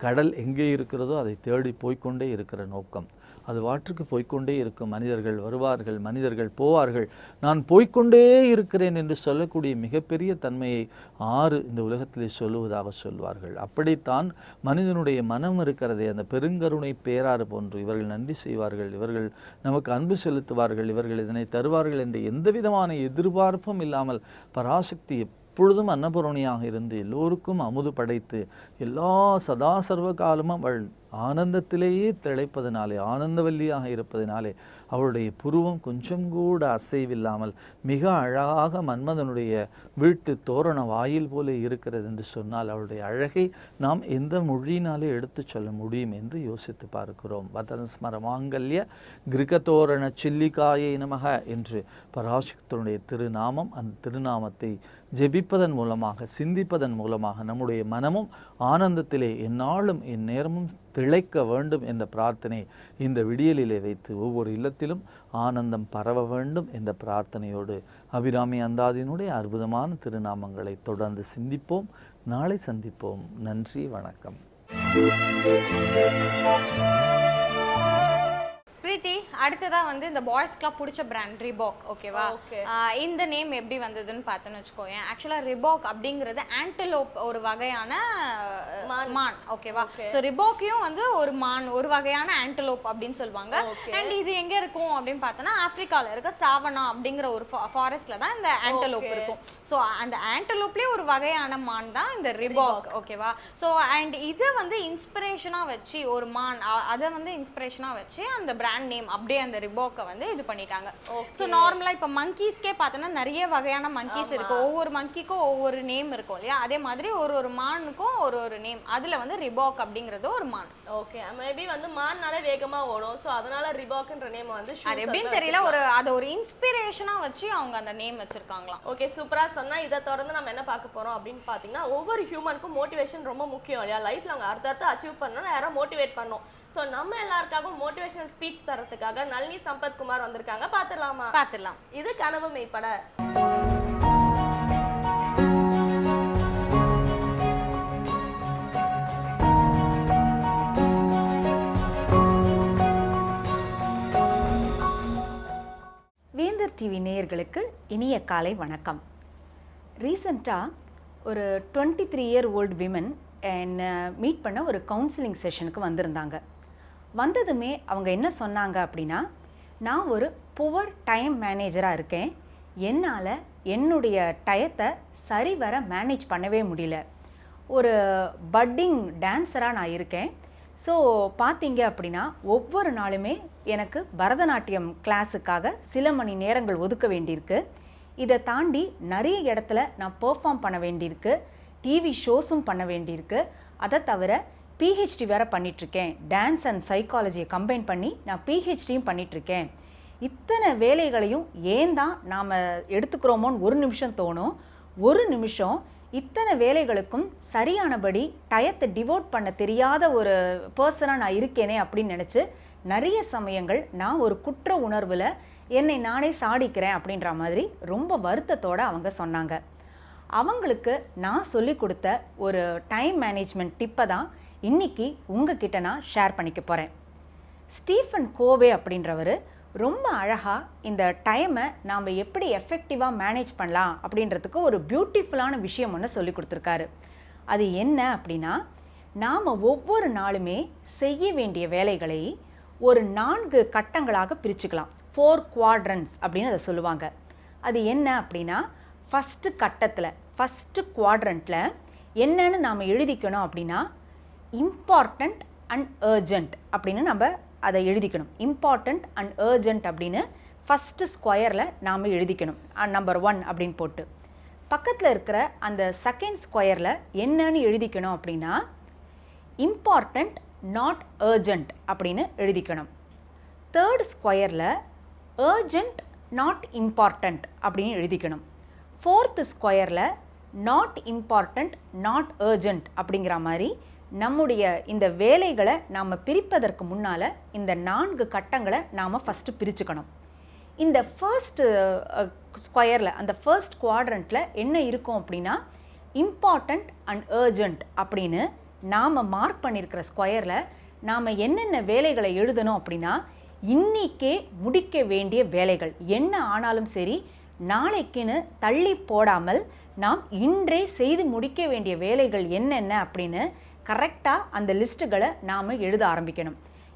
S4: கடல் எங்கே இருக்கிறதோ அதை தேடி போய்கொண்டே இருக்கிற நோக்கம். அது வாற்றுக்கு போய்கொண்டே இருக்கும். மனிதர்கள் வருவார்கள், மனிதர்கள் போவார்கள், நான் போய்கொண்டே இருக்கிறேன் என்று சொல்லக்கூடிய மிகப்பெரிய தன்மையை ஆறு இந்த உலகத்திலே சொல்லுவதாக சொல்வார்கள். அப்படித்தான் மனிதனுடைய மனம் இருக்கிறதே, அந்த பெருங்கருணை பேராறு போன்று. இவர்கள் நன்றி செய்வார்கள், இவர்கள் நமக்கு அன்பு செலுத்துவார்கள், இவர்கள் இதனை தருவார்கள் என்ற எந்த விதமான எதிர்பார்ப்பும் இல்லாமல் பராசக்தி எப்பொழுதும் அன்னபூரணியாக இருந்து எல்லோருக்கும் அமுது படைத்து எல்லா சதா சர்வ காலமும் அவள் ஆனந்தத்திலேயே திளைப்பதனாலே, ஆனந்தவல்லியாக இருப்பதினாலே அவளுடைய புருவம் கொஞ்சம் கூட அசைவில்லாமல் மிக அழகாக மன்மதனுடைய வீட்டு தோரண வாயில் போல இருக்கிறது என்று சொன்னால் அவளுடைய அழகை நாம் எந்த மொழியினாலே எடுத்து சொல்ல முடியும் என்று யோசித்து பார்க்கிறோம். வதனஸ்மர மாங்கல்ய கிருகதோரண சில்லிகாயை நமக என்று பராசக்தியுடைய திருநாமம். அந்த திருநாமத்தை ஜெபிப்பதன் மூலமாக, சிந்திப்பதன் மூலமாக நம்முடைய மனமும் ஆனந்தத்திலே எந்நாளும் என் நேரமும் திளைக்க வேண்டும் என்ற பிரார்த்தனை இந்த விடியலிலே வைத்து ஒவ்வொரு இல்லத்திலும் ஆனந்தம் பரவ வேண்டும் என்ற பிரார்த்தனையோடு அபிராமி அந்தாதியினுடைய அற்புதமான திருநாமங்களை தொடர்ந்து சிந்திப்போம். நாளை சந்திப்போம். நன்றி, வணக்கம்.
S1: பிரீத்தி, அடுத்ததா வந்து இந்த பாய்ஸ்க்குலாம் பிடிச்ச பிராண்ட் ரிபாக். ஓகேவா? இந்த நேம் எப்படி வந்ததுன்னு பார்த்தோன்னு வச்சுக்கோங்க. ஆக்சுவலா ரிபாக் அப்படிங்கிறது ஆன்டலோப், ஒரு வகையான மான். ஓகேவா? ஸோ ரிபாக்கையும் வந்து ஒரு வகையான ஆன்டலோப் அப்படின்னு சொல்லுவாங்க. அண்ட் இது எங்க இருக்கும் அப்படின்னு பார்த்தோன்னா ஆப்பிரிக்கால இருக்க சாவனா அப்படிங்கிற ஒரு ஃபாரஸ்ட்ல தான் இந்த ஆன்டலோப் இருக்கும். ஸோ அந்த ஆன்டலோப்லேயே ஒரு வகையான மான் தான் இந்த ரிபாக். ஓகேவா? ஸோ அண்ட் இதை வந்து இன்ஸ்பிரேஷனாக வச்சு ஒரு மான், அதை வந்து இன்ஸ்பிரேஷனாக வச்சு அந்த பிராண்ட் நேம் அப்படியே அந்த ரிபாக்கை வந்து இது பண்ணிட்டாங்க. ஸோ நார்மலாக இப்போ மங்கீஸ்க்கே பார்த்தோன்னா நிறைய வகையான மங்கீஸ் இருக்கு, ஒவ்வொரு மங்கிக்கும் ஒவ்வொரு நேம் இருக்கும் இல்லையா, அதே மாதிரி ஒரு மானுக்கும் ஒரு நேம். அதுல வந்து ரிபாக் அப்படிங்கிறது ஒரு மான்.
S2: ஓகே, மேபி வந்து மான்னாலே வேகமா ஓடும், ஸோ அதனால ரிபாக்ன்ற நேம் வந்து
S1: அது எப்படின்னு தெரியல, அதை ஒரு இன்ஸ்பிரேஷனா வச்சு அவங்க அந்த நேம் வச்சிருக்காங்களாம்.
S2: ஓகே, சூப்பரா சொன்னா. இதை தொடர்ந்து நம்ம என்ன பார்க்க போறோம் அப்படின்னு பாத்தீங்கன்னா, ஒவ்வொரு ஹியூமனுக்கும் மோட்டிவேஷன் ரொம்ப முக்கியம் இல்லையா, லைஃப்ல அவங்க அடுத்தடுத்து அச்சீவ் பண்ணணும், யாரும் மோட்டிவேட் பண்ணணும். ஸோ நம்ம எல்லாருக்காகவும் மோட்டிவேஷனல் ஸ்பீச் தரத்துக்காக நளினி சம்பத்குமார் வந்திருக்காங்க. பார்த்துடலாம். இது கனவு மெய்ப்பட.
S5: வேந்தர் டிவி நேயர்களுக்கு இனிய காலை வணக்கம். ரீசெண்டாக ஒரு 23 year old விமன் என்னை மீட் பண்ண ஒரு கவுன்சிலிங் செஷனுக்கு வந்திருந்தாங்க. வந்ததுமே அவங்க என்ன சொன்னாங்க அப்படின்னா, நான் ஒரு புவர் டைம் மேனேஜராக இருக்கேன், என்னால் என்னுடைய டயத்தை சரிவர மேனேஜ் பண்ணவே முடியல. ஒரு பட்டிங் டான்ஸராக நான் இருக்கேன். ஸோ பார்த்தீங்க அப்படின்னா ஒவ்வொரு நாளுமே எனக்கு பரதநாட்டியம் கிளாஸுக்காக சில மணி நேரங்கள் ஒதுக்க வேண்டியிருக்கு. இதை தாண்டி நிறைய இடத்துல நான் பெர்ஃபார்ம் பண்ண வேண்டியிருக்கு, டிவி ஷோஸும் பண்ண வேண்டியிருக்கு. அதை தவிர பிஹெச்டி வேறு பண்ணிகிட்ருக்கேன், டான்ஸ் அண்ட் சைக்காலஜியை கம்பைன் பண்ணி நான் பிஹெச்டியும் பண்ணிகிட்ருக்கேன். இத்தனை வேலைகளையும் ஏன் தான் நாம் எடுத்துக்கிறோமோன்னு ஒரு நிமிஷம் தோணும். ஒரு நிமிஷம் இத்தனை வேலைகளுக்கும் சரியானபடி டயத்தை டிவோட் பண்ண தெரியாத ஒரு பர்சனாக நான் இருக்கேனே அப்படின்னு நினச்சி நிறைய சமயங்கள் நான் ஒரு குற்ற உணர்வில் என்னை நானே சாடிக்கிறேன் அப்படின்ற மாதிரி ரொம்ப வருத்தத்தோடு அவங்க சொன்னாங்க. அவங்களுக்கு நான் சொல்லி கொடுத்த ஒரு டைம் மேனேஜ்மெண்ட் டிப்பை தான் இன்றைக்கி உங்ககிட்ட நான் ஷேர் பண்ணிக்க போகிறேன். ஸ்டீஃபன் கோவே அப்படின்றவர் ரொம்ப அழகாக இந்த டைமை நாம் எப்படி எஃபெக்டிவாக மேனேஜ் பண்ணலாம் அப்படின்றதுக்கு ஒரு பியூட்டிஃபுல்லான விஷயம் ஒன்று சொல்லி கொடுத்துருக்காரு. அது என்ன அப்படின்னா, நாம் ஒவ்வொரு நாளுமே செய்ய வேண்டிய வேலைகளை ஒரு 4 கட்டங்களாக பிரிச்சுக்கலாம். 4 quadrants அப்படின்னு அதை சொல்லுவாங்க. அது என்ன அப்படின்னா, ஃபஸ்ட்டு கட்டத்தில் ஃபஸ்ட்டு குவாட்ரண்ட்டில் என்னன்னு நாம் எழுதிக்கணும் அப்படின்னா, இம்பார்ட்டண்ட் அண்ட் அர்ஜெண்ட் அப்படின்னு நம்ம அதை எழுதிக்கணும். இம்பார்ட்டண்ட் அண்ட் அர்ஜெண்ட் அப்படின்னு ஃபஸ்ட்டு ஸ்கொயரில் நாம் எழுதிக்கணும், நம்பர் 1 அப்படின்னு போட்டு. பக்கத்தில் இருக்கிற அந்த செகண்ட் ஸ்கொயரில் என்னன்னு எழுதிக்கணும் அப்படின்னா, இம்பார்ட்டண்ட் நாட் அர்ஜெண்ட் அப்படின்னு எழுதிக்கணும். தேர்ட் ஸ்கொயரில் அர்ஜெண்ட் நாட் இம்பார்ட்டண்ட் அப்படின்னு எழுதிக்கணும். ஃபோர்த் ஸ்கொயரில் நாட் இம்பார்ட்டண்ட் நாட் அர்ஜெண்ட் அப்படிங்கிற மாதிரி நம்முடைய இந்த வேலைகளை நாம் பிரிப்பதற்கு முன்னால் இந்த 4 கட்டங்களை நாம் ஃபஸ்ட்டு பிரிச்சுக்கணும். இந்த ஃபர்ஸ்ட்டு ஸ்கொயரில் அந்த ஃபர்ஸ்ட் குவாட்ரண்ட்டில் என்ன இருக்கும் அப்படின்னா, இம்பார்ட்டண்ட் அண்ட் அர்ஜெண்ட் அப்படின்னு நாம் மார்க் பண்ணியிருக்கிற ஸ்கொயரில் நாம் என்னென்ன வேலைகளை எழுதணும் அப்படின்னா, இன்றைக்கே முடிக்க வேண்டிய வேலைகள் என்ன ஆனாலும் சரி, நாளைக்குன்னு தள்ளி போடாமல் நாம் இன்றே செய்து முடிக்க வேண்டிய வேலைகள் என்னென்ன அப்படின்னு கரெக்டாக அந்த லிஸ்ட்டுகளை நாம் எழுத ஆரம்பிக்கணும்.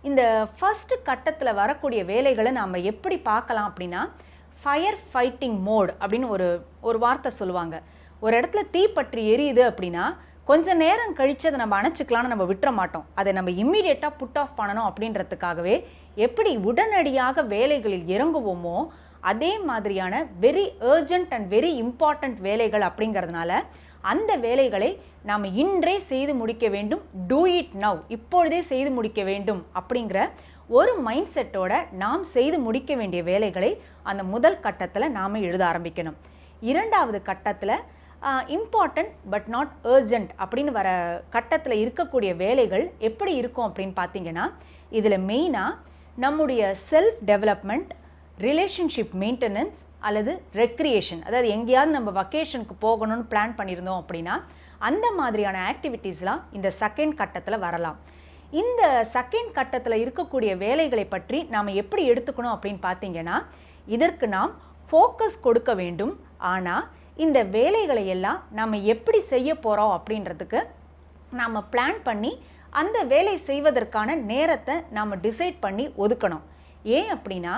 S5: இந்த ஃபஸ்ட்டு கட்டத்தில் வரக்கூடிய வேலைகளை நாம் எப்படி பார்க்கலாம் அப்படின்னா, ஃபயர் ஃபைட்டிங் மோட் அப்படின்னு ஒரு வார்த்தை சொல்லுவாங்க. ஒரு இடத்துல தீப்பற்றி எரியுது அப்படின்னா கொஞ்ச நேரம் கழித்து அதை நம்ம அணைச்சிக்கலான்னு நம்ம விட்டுற மாட்டோம். அதை நம்ம இம்மீடியட்டாக புட் ஆஃப் பண்ணணும் அப்படின்றதுக்காகவே எப்படி உடனடியாக வேலைகளில் இறங்குவோமோ அதே மாதிரியான very urgent and very important வேலைகள் அப்படிங்கிறதுனால அந்த வேலைகளை நாம் இன்றே செய்து முடிக்க வேண்டும். டூ இட் நவ், இப்பொழுதே செய்து முடிக்க வேண்டும் அப்படிங்கிற ஒரு மைண்ட் செட்டோட நாம் செய்து முடிக்க வேண்டிய வேலைகளை அந்த முதல் கட்டத்தில் நாம் எழுத ஆரம்பிக்கணும். இரண்டாவது கட்டத்தில் இம்பார்ட்டண்ட் பட் நாட் அர்ஜென்ட் அப்படின்னு வர கட்டத்தில் இருக்கக்கூடிய வேலைகள் எப்படி இருக்கும் அப்படின்னு பார்த்தீங்கன்னா, இதில் மெயினாக நம்முடைய செல்ஃப் டெவலப்மெண்ட், ரிலேஷன்ஷிப் மெயின்டெனன்ஸ் அல்லது ரெக்ரியேஷன், அதாவது எங்கேயாவது நம்ம வக்கேஷனுக்கு போகணும்னு பிளான் பண்ணியிருந்தோம் அப்படின்னா அந்த மாதிரியான ஆக்டிவிட்டீஸ்லாம் இந்த செகண்ட் கட்டத்தில் வரலாம். இந்த செகண்ட் கட்டத்தில் இருக்கக்கூடிய வேலைகளை பற்றி நாம் எப்படி எடுத்துக்கணும் அப்படின்னு பார்த்தீங்கன்னா, இதற்கு நாம் ஃபோக்கஸ் கொடுக்க வேண்டும். ஆனால் இந்த வேலைகளை எல்லாம் நாம் எப்படி செய்ய போகிறோம் அப்படின்றதுக்கு நாம் பிளான் பண்ணி அந்த வேலை செய்வதற்கான நேரத்தை நாம் டிசைட் பண்ணி ஒதுக்கணும். ஏன் அப்படின்னா,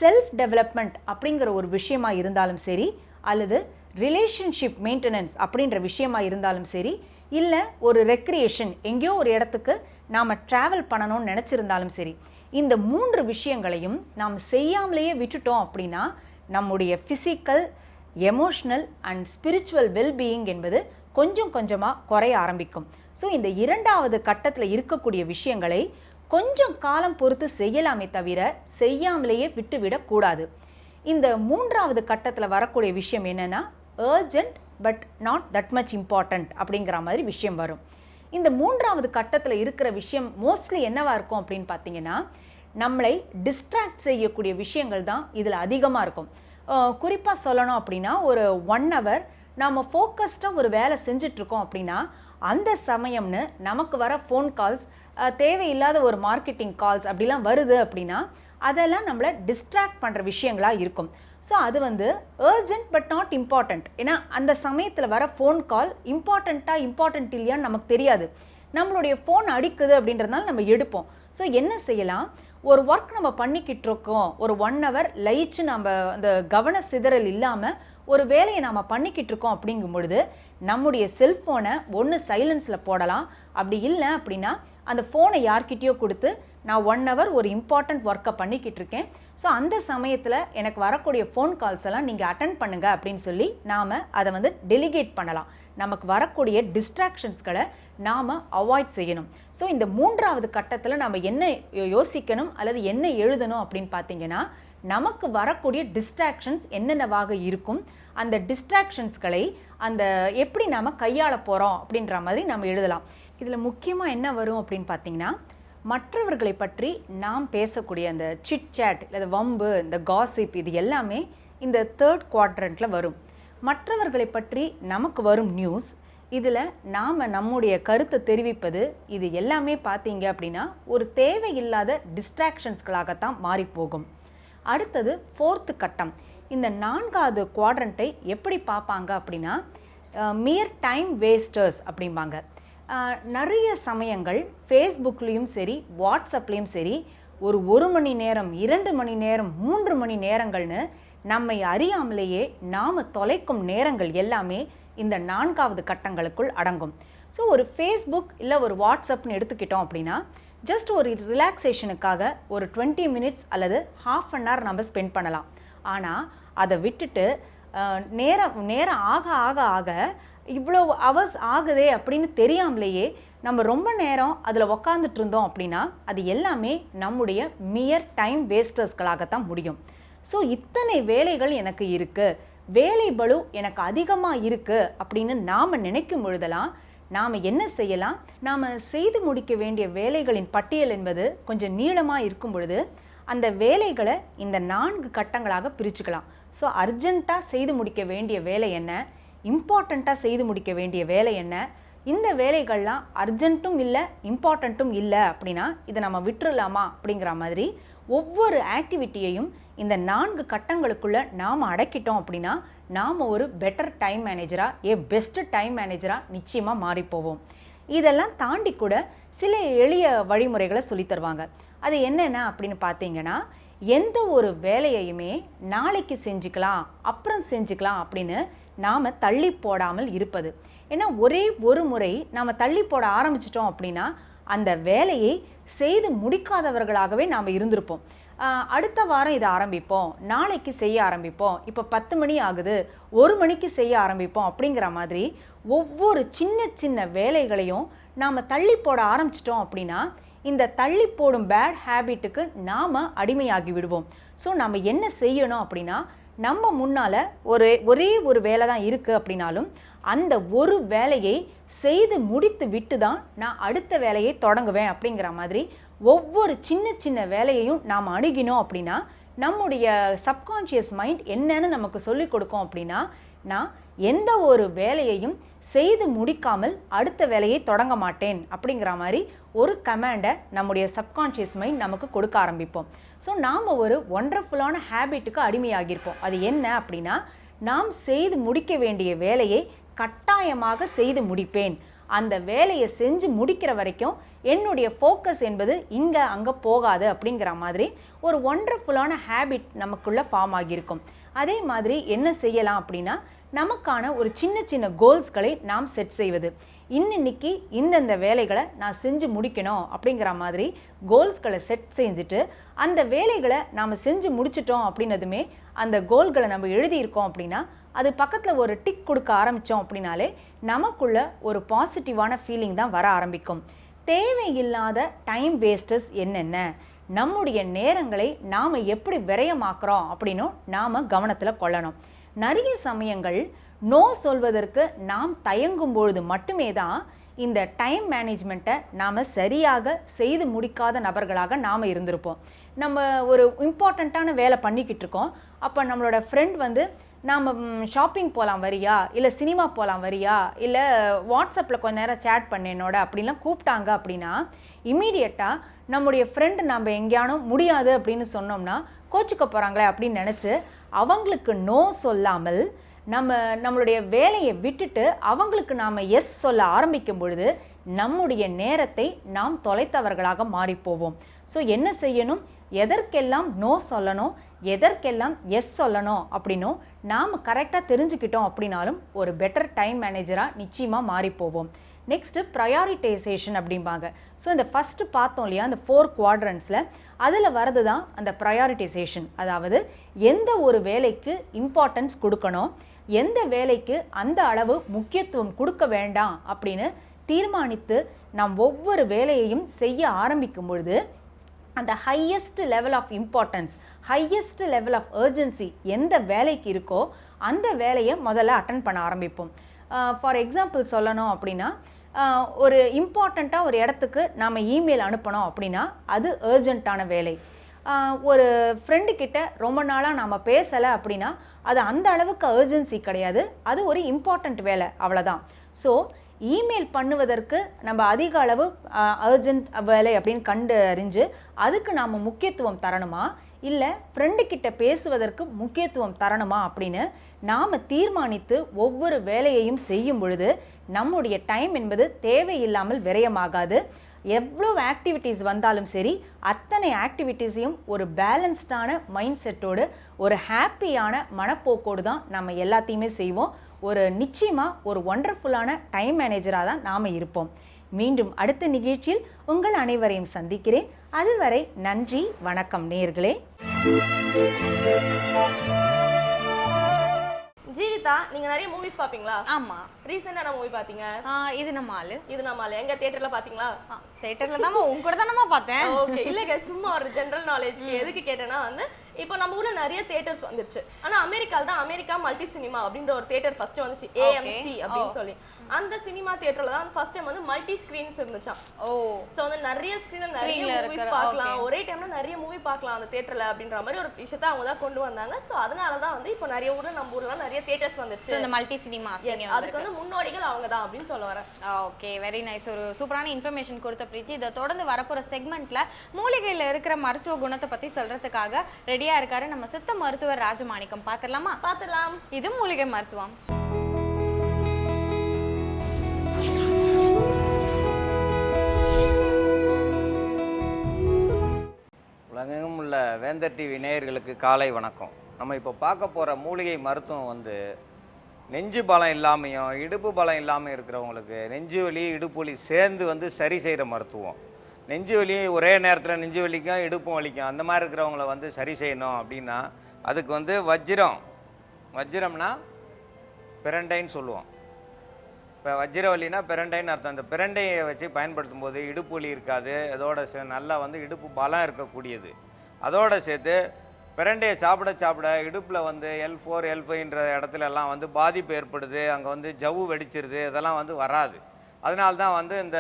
S5: செல்ஃப் டெவலப்மெண்ட் அப்படிங்கிற ஒரு விஷயமா இருந்தாலும் சரி, அல்லது ரிலேஷன்ஷிப் மெயின்டெனன்ஸ் அப்படின்ற விஷயமா இருந்தாலும் சரி, இல்லை ஒரு ரெக்ரியேஷன் எங்கேயோ ஒரு இடத்துக்கு நாம் ட்ராவல் பண்ணணும்னு நினச்சிருந்தாலும் சரி, இந்த 3 விஷயங்களையும் நாம் செய்யாமலேயே விட்டுட்டோம் அப்படின்னா நம்முடைய physical, emotional and spiritual wellbeing என்பது கொஞ்சம் கொஞ்சமாக குறைய ஆரம்பிக்கும். ஸோ இந்த 2வது கட்டத்தில் இருக்கக்கூடிய விஷயங்களை கொஞ்சம் காலம் பொறுத்து செய்யலாமே தவிர செய்யாமலேயே விட்டுவிடக்கூடாது. இந்த 3வது கட்டத்தில் வரக்கூடிய விஷயம் என்னென்னா urgent but not that much important அப்படிங்கிற மாதிரி விஷயம் வரும். இந்த 3வது கட்டத்தில் இருக்கிற விஷயம் மோஸ்ட்லி என்னவா இருக்கும் அப்படின்னு பார்த்தீங்கன்னா, நம்மளை டிஸ்ட்ராக்ட் செய்யக்கூடிய விஷயங்கள் தான் இதில் அதிகமாக இருக்கும். குறிப்பாக சொல்லணும் அப்படின்னா, ஒரு 1 hour நாம் ஃபோக்கஸ்டாக ஒரு வேலை செஞ்சிட்ருக்கோம் அப்படின்னா அந்த சமயம்னு நமக்கு வர ஃபோன் கால்ஸ், தேவையில்லாத ஒரு மார்க்கெட்டிங் கால்ஸ் அப்படிலாம் வருது அப்படின்னா அதெல்லாம் நம்மளை டிஸ்ட்ராக்ட் பண்ணுற விஷயங்களாக இருக்கும். ஸோ அது அர்ஜென்ட் பட் நாட் இம்பார்ட்டண்ட். ஏன்னா அந்த சமயத்தில் வர ஃபோன் கால் இம்பார்ட்டண்ட் இல்லையான்னு நமக்கு தெரியாது. நம்மளுடைய ஃபோன் அடிக்குது அப்படின்றதுனால நம்ம எடுப்போம். ஸோ என்ன செய்யலாம், ஒரு ஒர்க் நம்ம பண்ணிக்கிட்டு இருக்கோம், ஒரு 1 hour லயிச்சு நம்ம அந்த கவன சிதறல் இல்லாமல் ஒரு வேலையை நாம் பண்ணிக்கிட்டு இருக்கோம் அப்படிங்கும் பொழுது நம்முடைய செல்ஃபோனை ஒன்று சைலன்ஸில் போடலாம். அப்படி இல்லை அப்படின்னா அந்த ஃபோனை யார்கிட்டயோ கொடுத்து நான் 1 hour ஒரு இம்பார்ட்டண்ட் ஒர்க்கை பண்ணிக்கிட்டு இருக்கேன், ஸோ அந்த சமயத்தில் எனக்கு வரக்கூடிய ஃபோன் கால்ஸ் எல்லாம் நீங்கள் அட்டன் பண்ணுங்கள் அப்படின்னு சொல்லி நாம் அதை டெலிகேட் பண்ணலாம். நமக்கு வரக்கூடிய டிஸ்ட்ராக்ஷன்ஸ்களை நாம் அவாய்ட் செய்யணும். ஸோ இந்த 3வது கட்டத்தில் நாம் என்ன யோசிக்கணும் அல்லது என்ன எழுதணும் அப்படின்னு பார்த்தீங்கன்னா, நமக்கு வரக்கூடிய டிஸ்ட்ராக்ஷன்ஸ் என்னென்னவாக இருக்கும், அந்த டிஸ்ட்ராக்ஷன்ஸ்களை எப்படி நாம் கையாள போகிறோம் அப்படின்ற மாதிரி நம்ம எழுதலாம். இதில் முக்கியமாக என்ன வரும் அப்படின்னு பார்த்தீங்கன்னா, மற்றவர்களை பற்றி நாம் பேசக்கூடிய அந்த சிட் சாட் இல்லை வம்பு, இந்த காசிப், இது எல்லாமே இந்த 3rd quadrantல வரும். மற்றவர்களை பற்றி நமக்கு வரும் நியூஸ், இதில் நாம் நம்முடைய கருத்தை தெரிவிப்பது, இது எல்லாமே பார்த்தீங்க அப்படின்னா ஒரு தேவையில்லாத டிஸ்ட்ராக்ஷன்ஸ்களாகத்தான் மாறிப்போகும். அடுத்தது 4th கட்டம். இந்த 4வது குவாட்ரண்ட்டை எப்படி பார்ப்பாங்க அப்படின்னா மியர் டைம் வேஸ்டர்ஸ் அப்படிம்பாங்க. நிறைய சமயங்கள் ஃபேஸ்புக்லேயும் சரி வாட்ஸ்அப்லேயும் சரி ஒரு மணி நேரம், 2 மணி நேரம், 3 மணி நேரங்கள்னு நம்மை அறியாமலேயே நாம் தொலைக்கும் நேரங்கள் எல்லாமே இந்த 4வது கட்டங்களுக்குள் அடங்கும். ஸோ ஒரு ஃபேஸ்புக் இல்லை ஒரு வாட்ஸ்அப்னு எடுத்துக்கிட்டோம் அப்படின்னா ஜஸ்ட் ஒரு ரிலாக்ஸேஷனுக்காக ஒரு 20 minutes அல்லது ½ an hour நம்ம ஸ்பெண்ட் பண்ணலாம். ஆனால் அதை விட்டுட்டு நேரம் ஆக ஆக ஆக இவ்வளோ ஹவர்ஸ் ஆகுதே அப்படின்னு தெரியாமலேயே நம்ம ரொம்ப நேரம் அதில் உக்காந்துட்டு இருந்தோம் அப்படின்னா அது எல்லாமே நம்முடைய மியர் டைம் வேஸ்டர்ஸ்களாகத்தான் முடியும். ஸோ இத்தனை வேலைகள் எனக்கு இருக்குது, வேலை பளு எனக்கு அதிகமாக இருக்குது அப்படின்னு நாம் நினைக்கும் பொழுதெல்லாம் நாம் என்ன செய்யலாம், நாம் செய்து முடிக்க வேண்டிய வேலைகளின் பட்டியல் என்பது கொஞ்சம் நீளமாக இருக்கும் பொழுது அந்த வேலைகளை இந்த 4 கட்டங்களாக பிரிச்சுக்கலாம். ஸோ அர்ஜெண்ட்டாக செய்து முடிக்க வேண்டிய வேலை என்ன, இம்பார்ட்டண்ட்டாக செய்து முடிக்க வேண்டிய வேலை என்ன, இந்த வேலைகள்லாம் அர்ஜென்ட்டும் இல்லை இம்பார்ட்டண்ட்டும் இல்லை அப்படின்னா இதை நம்ம விட்டுறலாமா அப்படிங்கிற மாதிரி ஒவ்வொரு ஆக்டிவிட்டியையும் இந்த 4 கட்டங்களுக்குள்ளே நாம் அடக்கிட்டோம் அப்படின்னா நாம் ஒரு பெட்டர் டைம் மேனேஜராக, பெஸ்ட் டைம் மேனேஜராக நிச்சயமாக மாறிப்போவோம். இதெல்லாம் தாண்டி கூட சில எளிய வழிமுறைகளை சொல்லித் தருவாங்க. அது என்னென்ன அப்படின்னு பார்த்தீங்கன்னா, எந்த ஒரு வேலையையுமே நாளைக்கு செஞ்சுக்கலாம், அப்புறம் செஞ்சுக்கலாம் அப்படின்னு நாம் தள்ளி போடாமல் இருப்பது. ஏன்னா ஒரே ஒரு முறை நாம் தள்ளி போட ஆரம்பிச்சிட்டோம் அப்படின்னா அந்த வேலையை செய்து முடிக்காதவர்களாகவே நாம் இருந்திருப்போம். அடுத்த வாரம் இதை ஆரம்பிப்போம், நாளைக்கு செய்ய ஆரம்பிப்போம், இப்போ 10 மணி ஆகுது 1 மணிக்கு செய்ய ஆரம்பிப்போம் அப்படிங்கிற மாதிரி ஒவ்வொரு சின்ன சின்ன வேலைகளையும் நாம் தள்ளி போட ஆரம்பிச்சிட்டோம் அப்படின்னா இந்த தள்ளி போடும் பேட் ஹேபிட்டுக்கு நாம் அடிமையாகி விடுவோம். ஸோ நம்ம என்ன செய்யணும் அப்படின்னா, நம்ம முன்னால் ஒரே ஒரு வேலை தான் இருக்குது அப்படின்னாலும் அந்த ஒரு வேலையை செய்து முடித்து விட்டு தான் நான் அடுத்த வேலையை தொடங்குவேன் அப்படிங்கிற மாதிரி ஒவ்வொரு சின்ன சின்ன வேலையையும் நாம் அணுகினோம் அப்படின்னா நம்முடைய சப்கான்ஷியஸ் மைண்ட் என்னன்னு நமக்கு சொல்லிக் கொடுக்கும் அப்படின்னா, நான் எந்த ஒரு வேலையையும் செய்து முடிக்காமல் அடுத்த வேலையை தொடங்க மாட்டேன் அப்படிங்கிற மாதிரி ஒரு கமாண்டை நம்முடைய சப்கான்ஷியஸ் மைண்ட் நமக்கு கொடுக்க ஆரம்பிப்போம். ஸோ நாம் ஒரு ஒண்டர்ஃபுல்லான ஹேபிட்டுக்கு அடிமையாகியிருப்போம். அது என்ன அப்படின்னா, நாம் செய்து முடிக்க வேண்டிய வேலையை கட்டாயமாக செய்து முடிப்பேன், அந்த வேலையை செஞ்சு முடிக்கிற வரைக்கும் என்னுடைய ஃபோக்கஸ் என்பது இங்கே அங்கே போகாது அப்படிங்கிற மாதிரி ஒரு ஒண்டர்ஃபுல்லான ஹேபிட் நமக்குள்ளே ஃபார்ம் ஆகியிருக்கும். அதே மாதிரி என்ன செய்யலாம் அப்படின்னா, நமக்கான ஒரு சின்ன சின்ன கோல்ஸ்களை நாம் செட் செய்வது. இன்னைக்கு இந்தந்த வேலைகளை நான் செஞ்சு முடிக்கணும் அப்படிங்கிற மாதிரி கோல்ஸ்களை செட் செஞ்சுட்டு அந்த வேலைகளை நாம் செஞ்சு முடிச்சிட்டோம் அப்படின்னதுமே அந்த கோல்களை நம்ம எழுதியிருக்கோம் அப்படின்னா அது பக்கத்தில் ஒரு டிக் கொடுக்க ஆரம்பித்தோம் அப்படின்னாலே நமக்குள்ள ஒரு பாசிட்டிவான ஃபீலிங் தான் வர ஆரம்பிக்கும். தேவையில்லாத டைம் வேஸ்டர்ஸ் என்னென்ன, நம்முடைய நேரங்களை நாம் எப்படி விரயமாக்குறோம் அப்படின்னும் நாம் கவனத்தில் கொள்ளணும். நிறைய சமயங்கள் நோ சொல்வதற்கு நாம் தயங்கும் பொழுது மட்டுமே தான் இந்த டைம் மேனேஜ்மெண்ட்டை நாம் சரியாக செய்து முடிக்காத நபர்களாக நாம் இருந்திருப்போம். நம்ம ஒரு இம்பார்ட்டண்ட்டான வேலை பண்ணிக்கிட்டு இருக்கோம். அப்போ நம்மளோட ஃப்ரெண்ட் வந்து நாம் ஷாப்பிங் போகலாம் வரியா, இல்லை சினிமா போகலாம் வரியா, இல்லை வாட்ஸ்அப்பில் கொஞ்ச நேரம் சேட் பண்ண என்னோட அப்படின்லாம் கூப்பிட்டாங்க அப்படின்னா இம்மீடியட்டாக நம்முடைய ஃப்ரெண்டு நம்ம எங்கேயானும் முடியாது அப்படின்னு சொன்னோம்னா கோச்சிக்க போகிறாங்களே அப்படின்னு நினச்சி அவங்களுக்கு நோ சொல்லாமல் நம்மளுடைய வேலையை விட்டுட்டு அவங்களுக்கு நாம் எஸ் சொல்ல ஆரம்பிக்கும் பொழுது நம்முடைய நேரத்தை நாம் தொலைத்தவர்களாக மாறிப்போவோம். ஸோ என்ன செய்யணும், எதற்கெல்லாம் நோ சொல்லணும், எதற்கெல்லாம் எஸ் சொல்லணும் அப்படின்னும் நாம் கரெக்டாக தெரிஞ்சுக்கிட்டோம் அப்படின்னாலும் ஒரு பெட்டர் டைம் மேனேஜராக நிச்சயமாக மாறிப்போவோம். நெக்ஸ்ட்டு ப்ரையாரிட்டைசேஷன் அப்படிம்பாங்க. ஸோ இந்த ஃபஸ்ட்டு பார்த்தோம் இல்லையா, அந்த 4 குவாட்ரண்ட்ஸில் அதில் வரது தான் அந்த ப்ரையாரிட்டைசேஷன். அதாவது எந்த ஒரு வேலைக்கு இம்பார்ட்டன்ஸ் கொடுக்கணும், எந்த வேலைக்கு அந்த அளவு முக்கியத்துவம் கொடுக்க வேண்டாம் அப்படின்னு தீர்மானித்து நாம் ஒவ்வொரு வேலையையும் செய்ய ஆரம்பிக்கும் பொழுது அந்த highest level of importance, highest level of urgency எந்த வேலைக்கு இருக்கோ அந்த வேலையை முதல்ல அட்டன் பண்ண ஆரம்பிப்போம். ஃபார் எக்ஸாம்பிள் சொல்லணும் அப்படின்னா ஒரு இம்பார்ட்டண்ட்டாக ஒரு இடத்துக்கு நாம் இமெயில் அனுப்பணும் அப்படின்னா அது அர்ஜென்ட்டான வேலை. ஒரு ஃப்ரெண்டு கிட்ட ரொம்ப நாளாக நாம் பேசலை அப்படின்னா அது அந்த அளவுக்கு அர்ஜென்சி கிடையாது, அது ஒரு இம்பார்ட்டண்ட் வேலை, அவ்வளோதான். ஸோ இமெயில் பண்ணுவதற்கு நம்ம அதிக அளவு அர்ஜென்ட் வேலை அப்படின்னு கண்டு அறிஞ்சு அதுக்கு நாம் முக்கியத்துவம் தரணுமா, இல்லை ஃப்ரெண்டு கிட்ட பேசுவதற்கு முக்கியத்துவம் தரணுமா அப்படின்னு நாம் தீர்மானித்து ஒவ்வொரு வேலையையும் செய்யும் பொழுது நம்முடைய டைம் என்பது தேவையில்லாமல் விரயமாகாது. எவ்வளோ ஆக்டிவிட்டீஸ் வந்தாலும் சரி அத்தனை ஆக்டிவிட்டீஸையும் ஒரு பேலன்ஸ்டான மைண்ட் செட்டோடு ஒரு ஹாப்பியான மனப்போக்கோடு தான் நம்ம எல்லாத்தையுமே செய்வோம். ஒரு நிச்சயமாக ஒரு ஒண்டர்ஃபுல்லான டைம் மேனேஜராக தான் நாம் இருப்போம். மீண்டும் அடுத்த நிகழ்ச்சியில் உங்கள் அனைவரையும் சந்திக்கிறேன். அதுவரை நன்றி, வணக்கம் நேயர்களே.
S2: ஜீவிதா, நீங்க நிறைய மூவிஸ் பாப்பீங்களா?
S1: ஆமா.
S2: ரீசெண்டா என்ன மூவி பாத்தீங்க?
S1: இது நம்ம ஆளு
S2: எங்க தியேட்டர்ல பாத்தீங்களா?
S1: தியேட்டர்ல தான் உங்க கூட தான் பார்த்தேன்.
S2: ஓகே, இல்லங்க சும்மா ஒரு ஜெனரல் நாலேஜ்க்கு எதுக்கு கேட்டேன்னா வந்து இப்போ நம்ம ஊர்ல நிறைய தியேட்டர்ஸ் வந்துருச்சு. ஆனா அமெரிக்கா மல்டி சினிமா அப்படின்ற ஒரு தியேட்டர் ஃபர்ஸ்ட் வந்துச்சு, AMC அப்படின்னு சொல்லி. அந்த சினிமா தியேட்டர்ல தான் ஃபர்ஸ்ட் டைம் வந்து மல்டி ஸ்கிரீன்ஸ் இருந்துச்சாம். ஓ, சோ வந்து நிறைய ஸ்கிரீன்ல நிறைய மூவிஸ் பார்க்கலாம், ஒரே டைம்ல நிறைய மூவி பார்க்கலாம் அந்த தியேட்டர்ல அப்படின்ற மாதிரி ஒரு விஷயத்தை அவங்க தான் கொண்டு வந்தாங்க. சோ அதனால தான் வந்து இப்போ நிறைய ஊர்ல நம்ம ஊர்ல நிறைய தியேட்டர்ஸ் வந்துச்சு.
S1: இந்த மல்டி சினிமா
S2: அதுக்கு வந்து முன்னோடிகள் அவங்க தான் அப்படின்னு சொல்ல வரேன்.
S1: Okay, very nice. ஒரு சூப்பரான இன்ஃபர்மேஷன் கொடுத்த பிரீத்தி. இதை தொடர்ந்து வரப்போற செக்மெண்ட்ல மூலிகையில இருக்கிற மருத்துவ குணத்தை பத்தி சொல்றதுக்காக ரெடியா இருக்காரு நம்ம சித்த மருத்துவர் ராஜமாணிக்கம். பாத்துடலாமா?
S2: பாத்துடலாம்.
S1: இது மூலிகை மருத்துவம்.
S6: உலகெங்கும் உள்ள வேந்தர் டிவி நேயர்களுக்கு காலை வணக்கம். நம்ம இப்போ பார்க்க போகிற மூலிகை மருத்துவம் வந்து நெஞ்சு பலம் இல்லாமையும் இடுப்பு பலம் இல்லாமல் இருக்கிறவங்களுக்கு நெஞ்சு வலி இடுப்பு வலி சேர்ந்து வந்து சரி செய்கிற மருத்துவம். நெஞ்சு வலி ஒரே நேரத்தில் நெஞ்சு வலிக்கும் இடுப்பும் வலிக்கும் அந்த மாதிரி இருக்கிறவங்கள வந்து சரி செய்யணும் அப்படின்னா அதுக்கு வந்து வஜ்ரம்னா பிரண்டைன்னு சொல்லுவோம். இப்போ வஜ்ர வலினா பிரண்டைன்னு அர்த்தம். அந்த பிரண்டையை வச்சு பயன்படுத்தும் போது இடுப்பு வலி இருக்காது, அதோட நல்லா வந்து இடுப்பு பலம் இருக்கக்கூடியது. அதோடு சேர்த்து பிரண்டையை சாப்பிட இடுப்பில் வந்து L4 L5ன்ற இடத்துல எல்லாம் வந்து பாதிப்பு ஏற்படுது, அங்கே வந்து ஜவ்வு வெடிச்சிருது, இதெல்லாம் வந்து வராது. அதனால தான் வந்து இந்த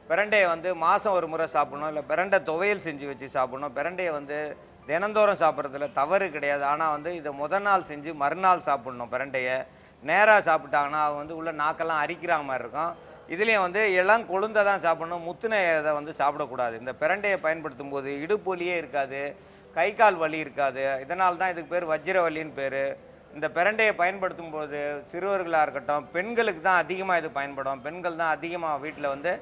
S6: பிரண்டையை வந்து மாதம் ஒரு முறை சாப்பிடணும், இல்லை பிரண்டை துவையல் செஞ்சு வச்சு சாப்பிடணும். பிரண்டையை வந்து தினந்தோறும் சாப்பிட்றதுல தவறு கிடையாது. ஆனால் வந்து இதை முதல் நாள் செஞ்சு மறுநாள் சாப்பிட்ணும். பிரண்டையை நேராக சாப்பிட்டாங்கன்னா அவங்க வந்து உள்ள நாக்கெல்லாம் அரிக்கிற மாதிரி இருக்கும். இதுலேயும் வந்து இளம் கொழுந்தை தான் சாப்பிடணும், முத்துன இதை வந்து சாப்பிடக்கூடாது. இந்த பிரண்டையை பயன்படுத்தும் போது இடுப்பு வலியே இருக்காது, கை கால் வலி இருக்காது. இதனால தான் இதுக்கு பேர் வஜ்ர வலின்னு பேர். இந்த பிரண்டையை பயன்படுத்தும் போது சிறுவர்களாக இருக்கட்டும், பெண்களுக்கு தான் அதிகமாக இது பயன்படும். பெண்கள் தான் அதிகமாக வீட்டில் வந்து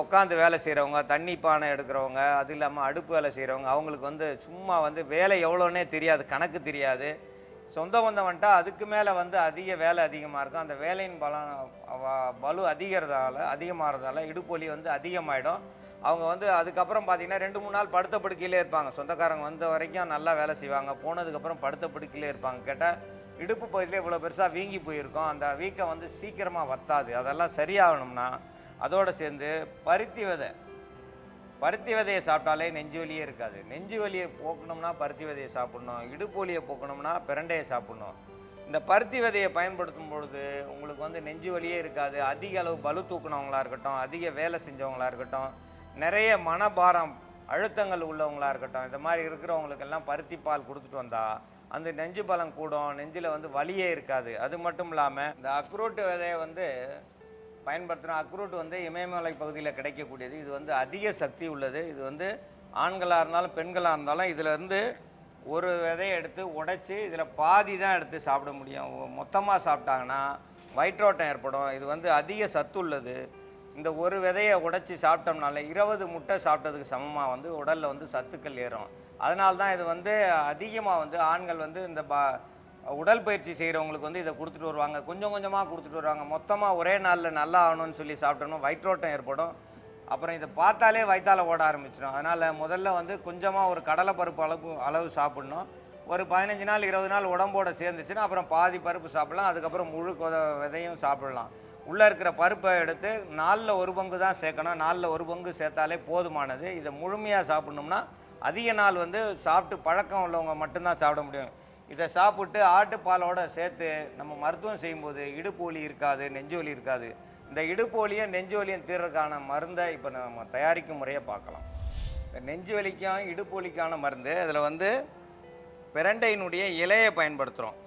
S6: உட்காந்து வேலை செய்கிறவங்க, தண்ணி பானை எடுக்கிறவங்க, அது இல்லாமல் அடுப்பு வேலை செய்கிறவங்க, அவங்களுக்கு வந்து சும்மா வந்து வேலை எவ்வளோன்னே தெரியாது, கணக்கு தெரியாது. சொந்த பந்தம் வந்துட்டா அதுக்கு மேலே வந்து அதிக வேலை அதிகமாக இருக்கும். அந்த வேலையின் பலு அதிகமாகிறதால இடுப்பு வலி வந்து அதிகமாகிடும். அவங்க வந்து அதுக்கப்புறம் பார்த்தீங்கன்னா 2-3 நாள் படுத்த படுக்கையிலே இருப்பாங்க. சொந்தக்காரங்க வந்த வரைக்கும் நல்லா வேலை செய்வாங்க, போனதுக்கப்புறம் படுத்த படுக்கையிலே இருப்பாங்க. கேட்டால் இடுப்பு பகுதியில் இவ்வளோ பெருசாக வீங்கி போயிருக்கும், அந்த வீக்கம் வந்து சீக்கிரமாக வத்தாது. அதெல்லாம் சரியாகணும்னா அதோடு சேர்ந்து பருத்தி விதையை சாப்பிட்டாலே நெஞ்சு வலியே இருக்காது. நெஞ்சு வலியை போக்கணும்னா பருத்தி விதையை சாப்பிட்ணும், இடுப்பு வலியை போக்கணும்னா பிரண்டையை சாப்பிட்ணும். இந்த பருத்தி விதையை பயன்படுத்தும் பொழுது உங்களுக்கு வந்து நெஞ்சு வலியே இருக்காது. அதிக அளவு பளு தூக்குனவங்களா இருக்கட்டும், அதிக வேலை செஞ்சவங்களா இருக்கட்டும், நிறைய மனபாரம் அழுத்தங்கள் உள்ளவங்களா இருக்கட்டும், இந்த மாதிரி இருக்கிறவங்களுக்கெல்லாம் பருத்தி பால் கொடுத்துட்டு வந்தால் அந்த நெஞ்சு பலம் கூடும், நெஞ்சில் வந்து வலியே இருக்காது. அது மட்டும் இல்லாமல் இந்த அக்ரூட் விதையை வந்து பயன்படுத்துகிறோம். அக்ரூட் வந்து இமயமலை பகுதியில் கிடைக்கக்கூடியது. இது வந்து அதிக சக்தி உள்ளது. இது வந்து ஆண்களாக இருந்தாலும் பெண்களாக இருந்தாலும் இதிலேருந்து ஒரு விதையை எடுத்து உடைச்சி இதில் பாதி தான் எடுத்து சாப்பிட முடியும். மொத்தமாக சாப்பிட்டாங்கன்னா வயிற்றோட்டம் ஏற்படும். இது வந்து அதிக சத்து உள்ளது. இந்த ஒரு விதையை உடைச்சி சாப்பிட்டோம்னால 20 முட்டை சாப்பிட்டதுக்கு சமமாக வந்து உடலில் வந்து சத்துக்கள் ஏறும். அதனால தான் இது வந்து அதிகமாக வந்து ஆண்கள் வந்து இந்த உடல் பயிற்சி செய்கிறவங்களுக்கு வந்து இதை கொடுத்துட்டு வருவாங்க. கொஞ்சம் கொஞ்சமாக கொடுத்துட்டு வருவாங்க. மொத்தமாக ஒரே நாளில் நல்லா ஆகணும்னு சொல்லி சாப்பிட்டோம்னா வயிற்றோட்டம் ஏற்படும். அப்புறம் இதை பார்த்தாலே வயிற்றால் ஓட ஆரம்பிச்சிடும். அதனால் முதல்ல வந்து கொஞ்சமாக ஒரு கடலைப்பருப்பு அளவு சாப்பிட்ணும். ஒரு 15 நாள் 20 நாள் உடம்போடு சேர்ந்துச்சுன்னா அப்புறம் பாதி பருப்பு சாப்பிட்லாம். அதுக்கப்புறம் முழு விதையும் சாப்பிட்லாம். உள்ளே இருக்கிற பருப்பை எடுத்து 4ல் 1 பங்கு தான் சேர்க்கணும். 4ல் 1 பங்கு சேர்த்தாலே போதுமானது. இதை முழுமையாக சாப்பிட்ணும்னா அதிக நாள் வந்து சாப்பிட்டு பழக்கம் உள்ளவங்க மட்டும்தான் சாப்பிட முடியும். இதை சாப்பிட்டு ஆட்டுப்பாலோடு சேர்த்து நம்ம மருத்துவம் செய்யும்போது இடுப்பு வலி இருக்காது, நெஞ்சு வலி இருக்காது. இந்த இடுப்பு வலியும் நெஞ்சு வலியும் தீர்றதுக்கான மருந்தை இப்போ நம்ம தயாரிக்கும் முறையை பார்க்கலாம். இந்த நெஞ்சு வலிக்கும் இடுப்பு வலிக்கான மருந்து அதில் வந்து பிரண்டையினுடைய இலையை பயன்படுத்துகிறோம்.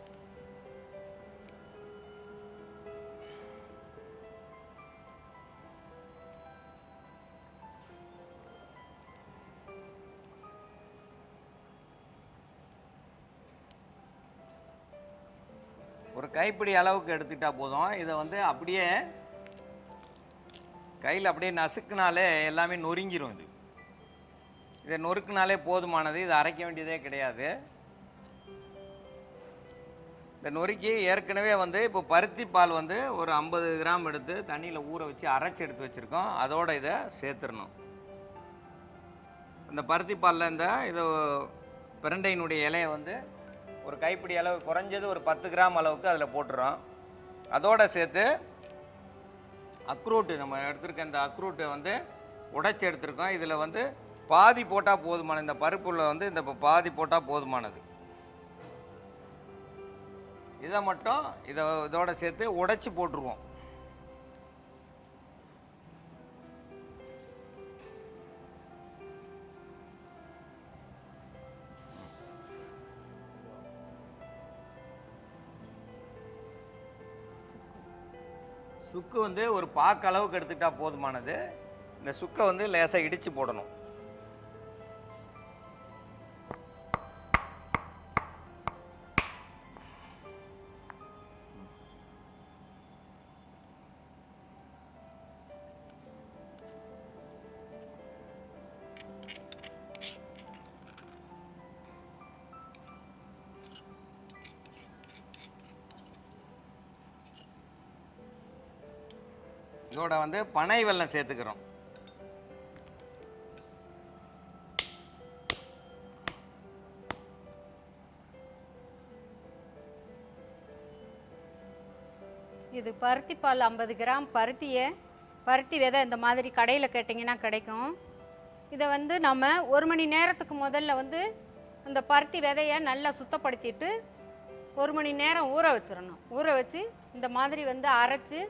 S6: ஒரு கைப்பிடி அளவுக்கு எடுத்துக்கிட்டால் போதும். இதை வந்து அப்படியே கையில் அப்படியே நசுக்குனாலே எல்லாமே நொறுங்கிடும். இதை நொறுக்குனாலே போதுமானது. இதை அரைக்க வேண்டியதே கிடையாது. இந்த நொறுக்கி ஏற்கனவே வந்து இப்போ பருத்தி பால் வந்து ஒரு 50 கிராம் எடுத்து தண்ணியில் ஊற வச்சு அரைச்சி எடுத்து வச்சுருக்கோம். அதோடு இதை சேர்த்துடணும். இந்த பருத்தி பாலில் இது பிரண்டையினுடைய இலையை வந்து ஒரு கைப்பிடி அளவு குறைஞ்சது ஒரு 10 கிராம் அளவுக்கு அதில் போட்டுறோம். அதோடு சேர்த்து அக்ரூட்டு நம்ம எடுத்துருக்க இந்த அக்ரூட்டை வந்து உடைச்சி எடுத்துருக்கோம். இதில் வந்து பாதி போட்டால் போதுமானது. இந்த பருப்புள்ள வந்து இந்த பாதி போட்டால் போதுமானது. இதை மட்டும் இதோட சேர்த்து உடைச்சி போட்டுருவோம். சுக்கு வந்து ஒரு பாக்கு அளவுக்கு எடுத்துக்கிட்டா போதுமானது. இந்த சுக்கை வந்து லேசாக இடித்து போடணும். இதோட வந்து பனை வெல்லம் சேர்த்துக்கிறோம்.
S7: இது பருத்தி பால் 50 கிராம் பருத்தி விதை இந்த மாதிரி கடையில் கேட்டிங்கன்னா கிடைக்கும். இதை வந்து நம்ம 1 மணி நேரத்துக்கு முதல்ல வந்து அந்த பருத்தி விதையை நல்லா சுத்தப்படுத்திட்டு 1 மணி நேரம் ஊற வச்சிடணும். ஊற வச்சு இந்த மாதிரி வந்து அரைச்சி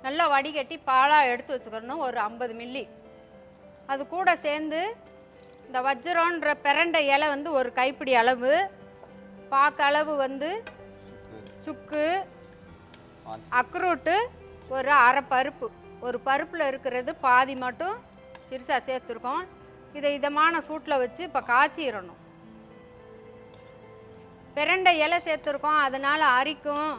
S7: நல்லா வடிகட்டி பாலாக எடுத்து வச்சுக்கணும். ஒரு 50 மில்லி. அது கூட சேர்ந்து இந்த வஜ்ரன்ற பிரண்டை இலை வந்து ஒரு கைப்பிடி அளவு, பாக்கு அளவு வந்து சுக்கு, அக்ரூட்டு ஒரு அரை பருப்பு, ஒரு பருப்பில் இருக்கிறது பாதி மட்டும் சிறுசாக சேர்த்துருக்கோம். இதை இதமான சூட்டில் வச்சு இப்போ காய்ச்சிடணும். பிரண்டை இலை சேர்த்துருக்கோம், அதனால் அரிக்கும்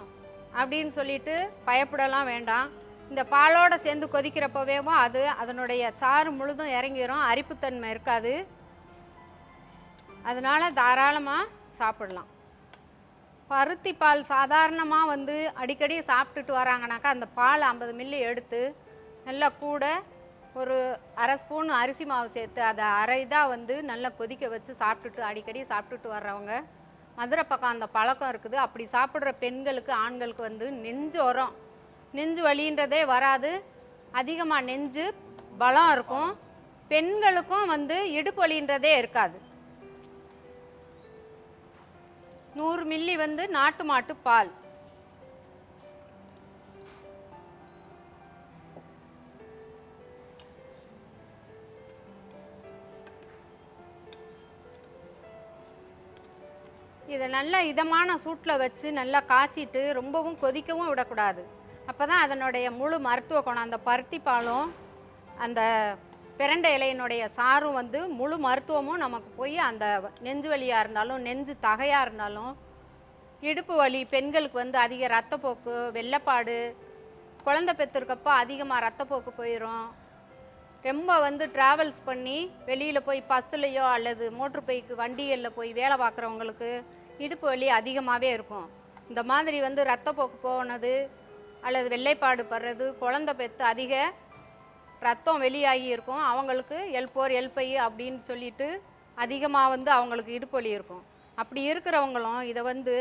S7: அப்படின்னு சொல்லிட்டு பயப்படலாம் வேண்டாம். இந்த பாலோடு சேர்ந்து கொதிக்கிறப்பவேவும் அதனுடைய சாறு முழுதும் இறங்கிடும், அரிப்புத்தன்மை இருக்காது. அதனால் தாராளமாக சாப்பிடலாம். பருத்தி பால் சாதாரணமாக வந்து அடிக்கடி சாப்பிட்டுட்டு வராங்கனாக்கா அந்த பால் 50 மில்லி எடுத்து நல்லா கூட ஒரு அரை ஸ்பூன் அரிசி மாவு சேர்த்து அதை அரை இதாக வந்து நல்லா கொதிக்க வச்சு சாப்பிட்டுட்டு அடிக்கடி சாப்பிட்டுட்டு வர்றவங்க மதுரை பக்கம் அந்த பழக்கம் இருக்குது. அப்படி சாப்பிட்ற பெண்களுக்கு ஆண்களுக்கு வந்து நெஞ்சோரம் நெஞ்சு வலின்றதே வராது, அதிகமாக நெஞ்சு பலம் இருக்கும், பெண்களுக்கும் வந்து இடுப்பு வலின்றதே இருக்காது. 100 மில்லி வந்து நாட்டு மாட்டு பால், இதை நல்லா இதமான சூட்டில் வச்சு நல்லா காய்ச்சிட்டு ரொம்பவும் கொதிக்கவும் விடக்கூடாது. அப்போ தான் அதனுடைய முழு மருத்துவ குணம், அந்த பருத்தி பாலும் அந்த பிரண்டை இலையினுடைய சாரும் வந்து முழு மருத்துவமும் நமக்கு போய் அந்த நெஞ்சு வலியாக இருந்தாலும் நெஞ்சு தகையாக இருந்தாலும் இடுப்பு வலி, பெண்களுக்கு வந்து அதிக ரத்தப்போக்கு, வெள்ளைப்பாடு, குழந்தை பெற்றிருக்கப்போ அதிகமாக ரத்தப்போக்கு போயிடும், ரொம்ப வந்து ட்ராவல்ஸ் பண்ணி வெளியில் போய் பஸ்ஸுலையோ அல்லது மோட்ரு பைக்கு வண்டிகளில் போய் வேலை பார்க்குறவங்களுக்கு இடுப்பு வலி அதிகமாகவே இருக்கும். இந்த மாதிரி வந்து ரத்தப்போக்கு போனது அல்லது வெள்ளைப்பாடு படுறது, குழந்தை பெற்று அதிக ரத்தம் வெளியாகி இருக்கும், அவங்களுக்கு L4 L5 அப்படின்னு சொல்லிட்டு அதிகமாக வந்து அவங்களுக்கு இடுப்பு வலி இருக்கும். அப்படி இருக்கிறவங்களும் இதை வந்து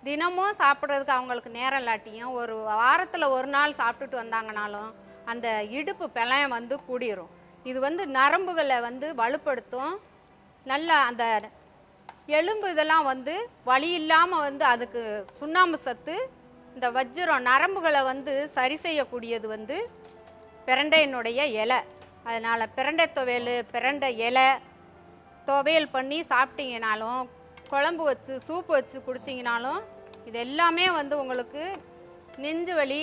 S7: தினமும் சாப்பிட்றதுக்கு அவங்களுக்கு நேரம் இல்லாட்டியும் ஒரு வாரத்தில் ஒரு நாள் சாப்பிட்டுட்டு வந்தாங்கனாலும் அந்த இடுப்பு பலம் வந்து கூடிரும். இது வந்து நரம்புகளை வந்து வலுப்படுத்தும், நல்லா அந்த எலும்பு இதெல்லாம் வந்து வலி இல்லாமல் வந்து அதுக்கு சுண்ணாம்பு சத்து, இந்த வஜ்ரம் நரம்புகளை வந்து சரி செய்யக்கூடியது வந்து பிரண்டையினுடைய இலை. அதனால் பிரண்டை துவையல், பிரண்டை இலை துவையல் பண்ணி சாப்பிட்டீங்கனாலும், குழம்பு வச்சு சூப்பு வச்சு குடிச்சிங்கனாலும் இது எல்லாமே வந்து உங்களுக்கு நெஞ்சு வலி,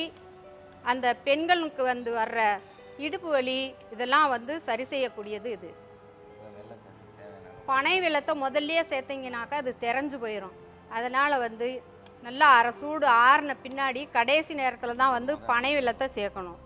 S7: அந்த பெண்களுக்கு வந்து வர்ற இடுப்பு வலி இதெல்லாம் வந்து சரி செய்யக்கூடியது. இது பனை வெல்லத்தை முதல்லையே சேர்த்திங்கனாக்கா அது தெரிஞ்சு போயிடும். அதனால் வந்து நல்லா அரை சூடு ஆறின பின்னாடி கடைசி நேரத்தில் தான் வந்து பனை வெல்லத்தை சேர்க்கணும்.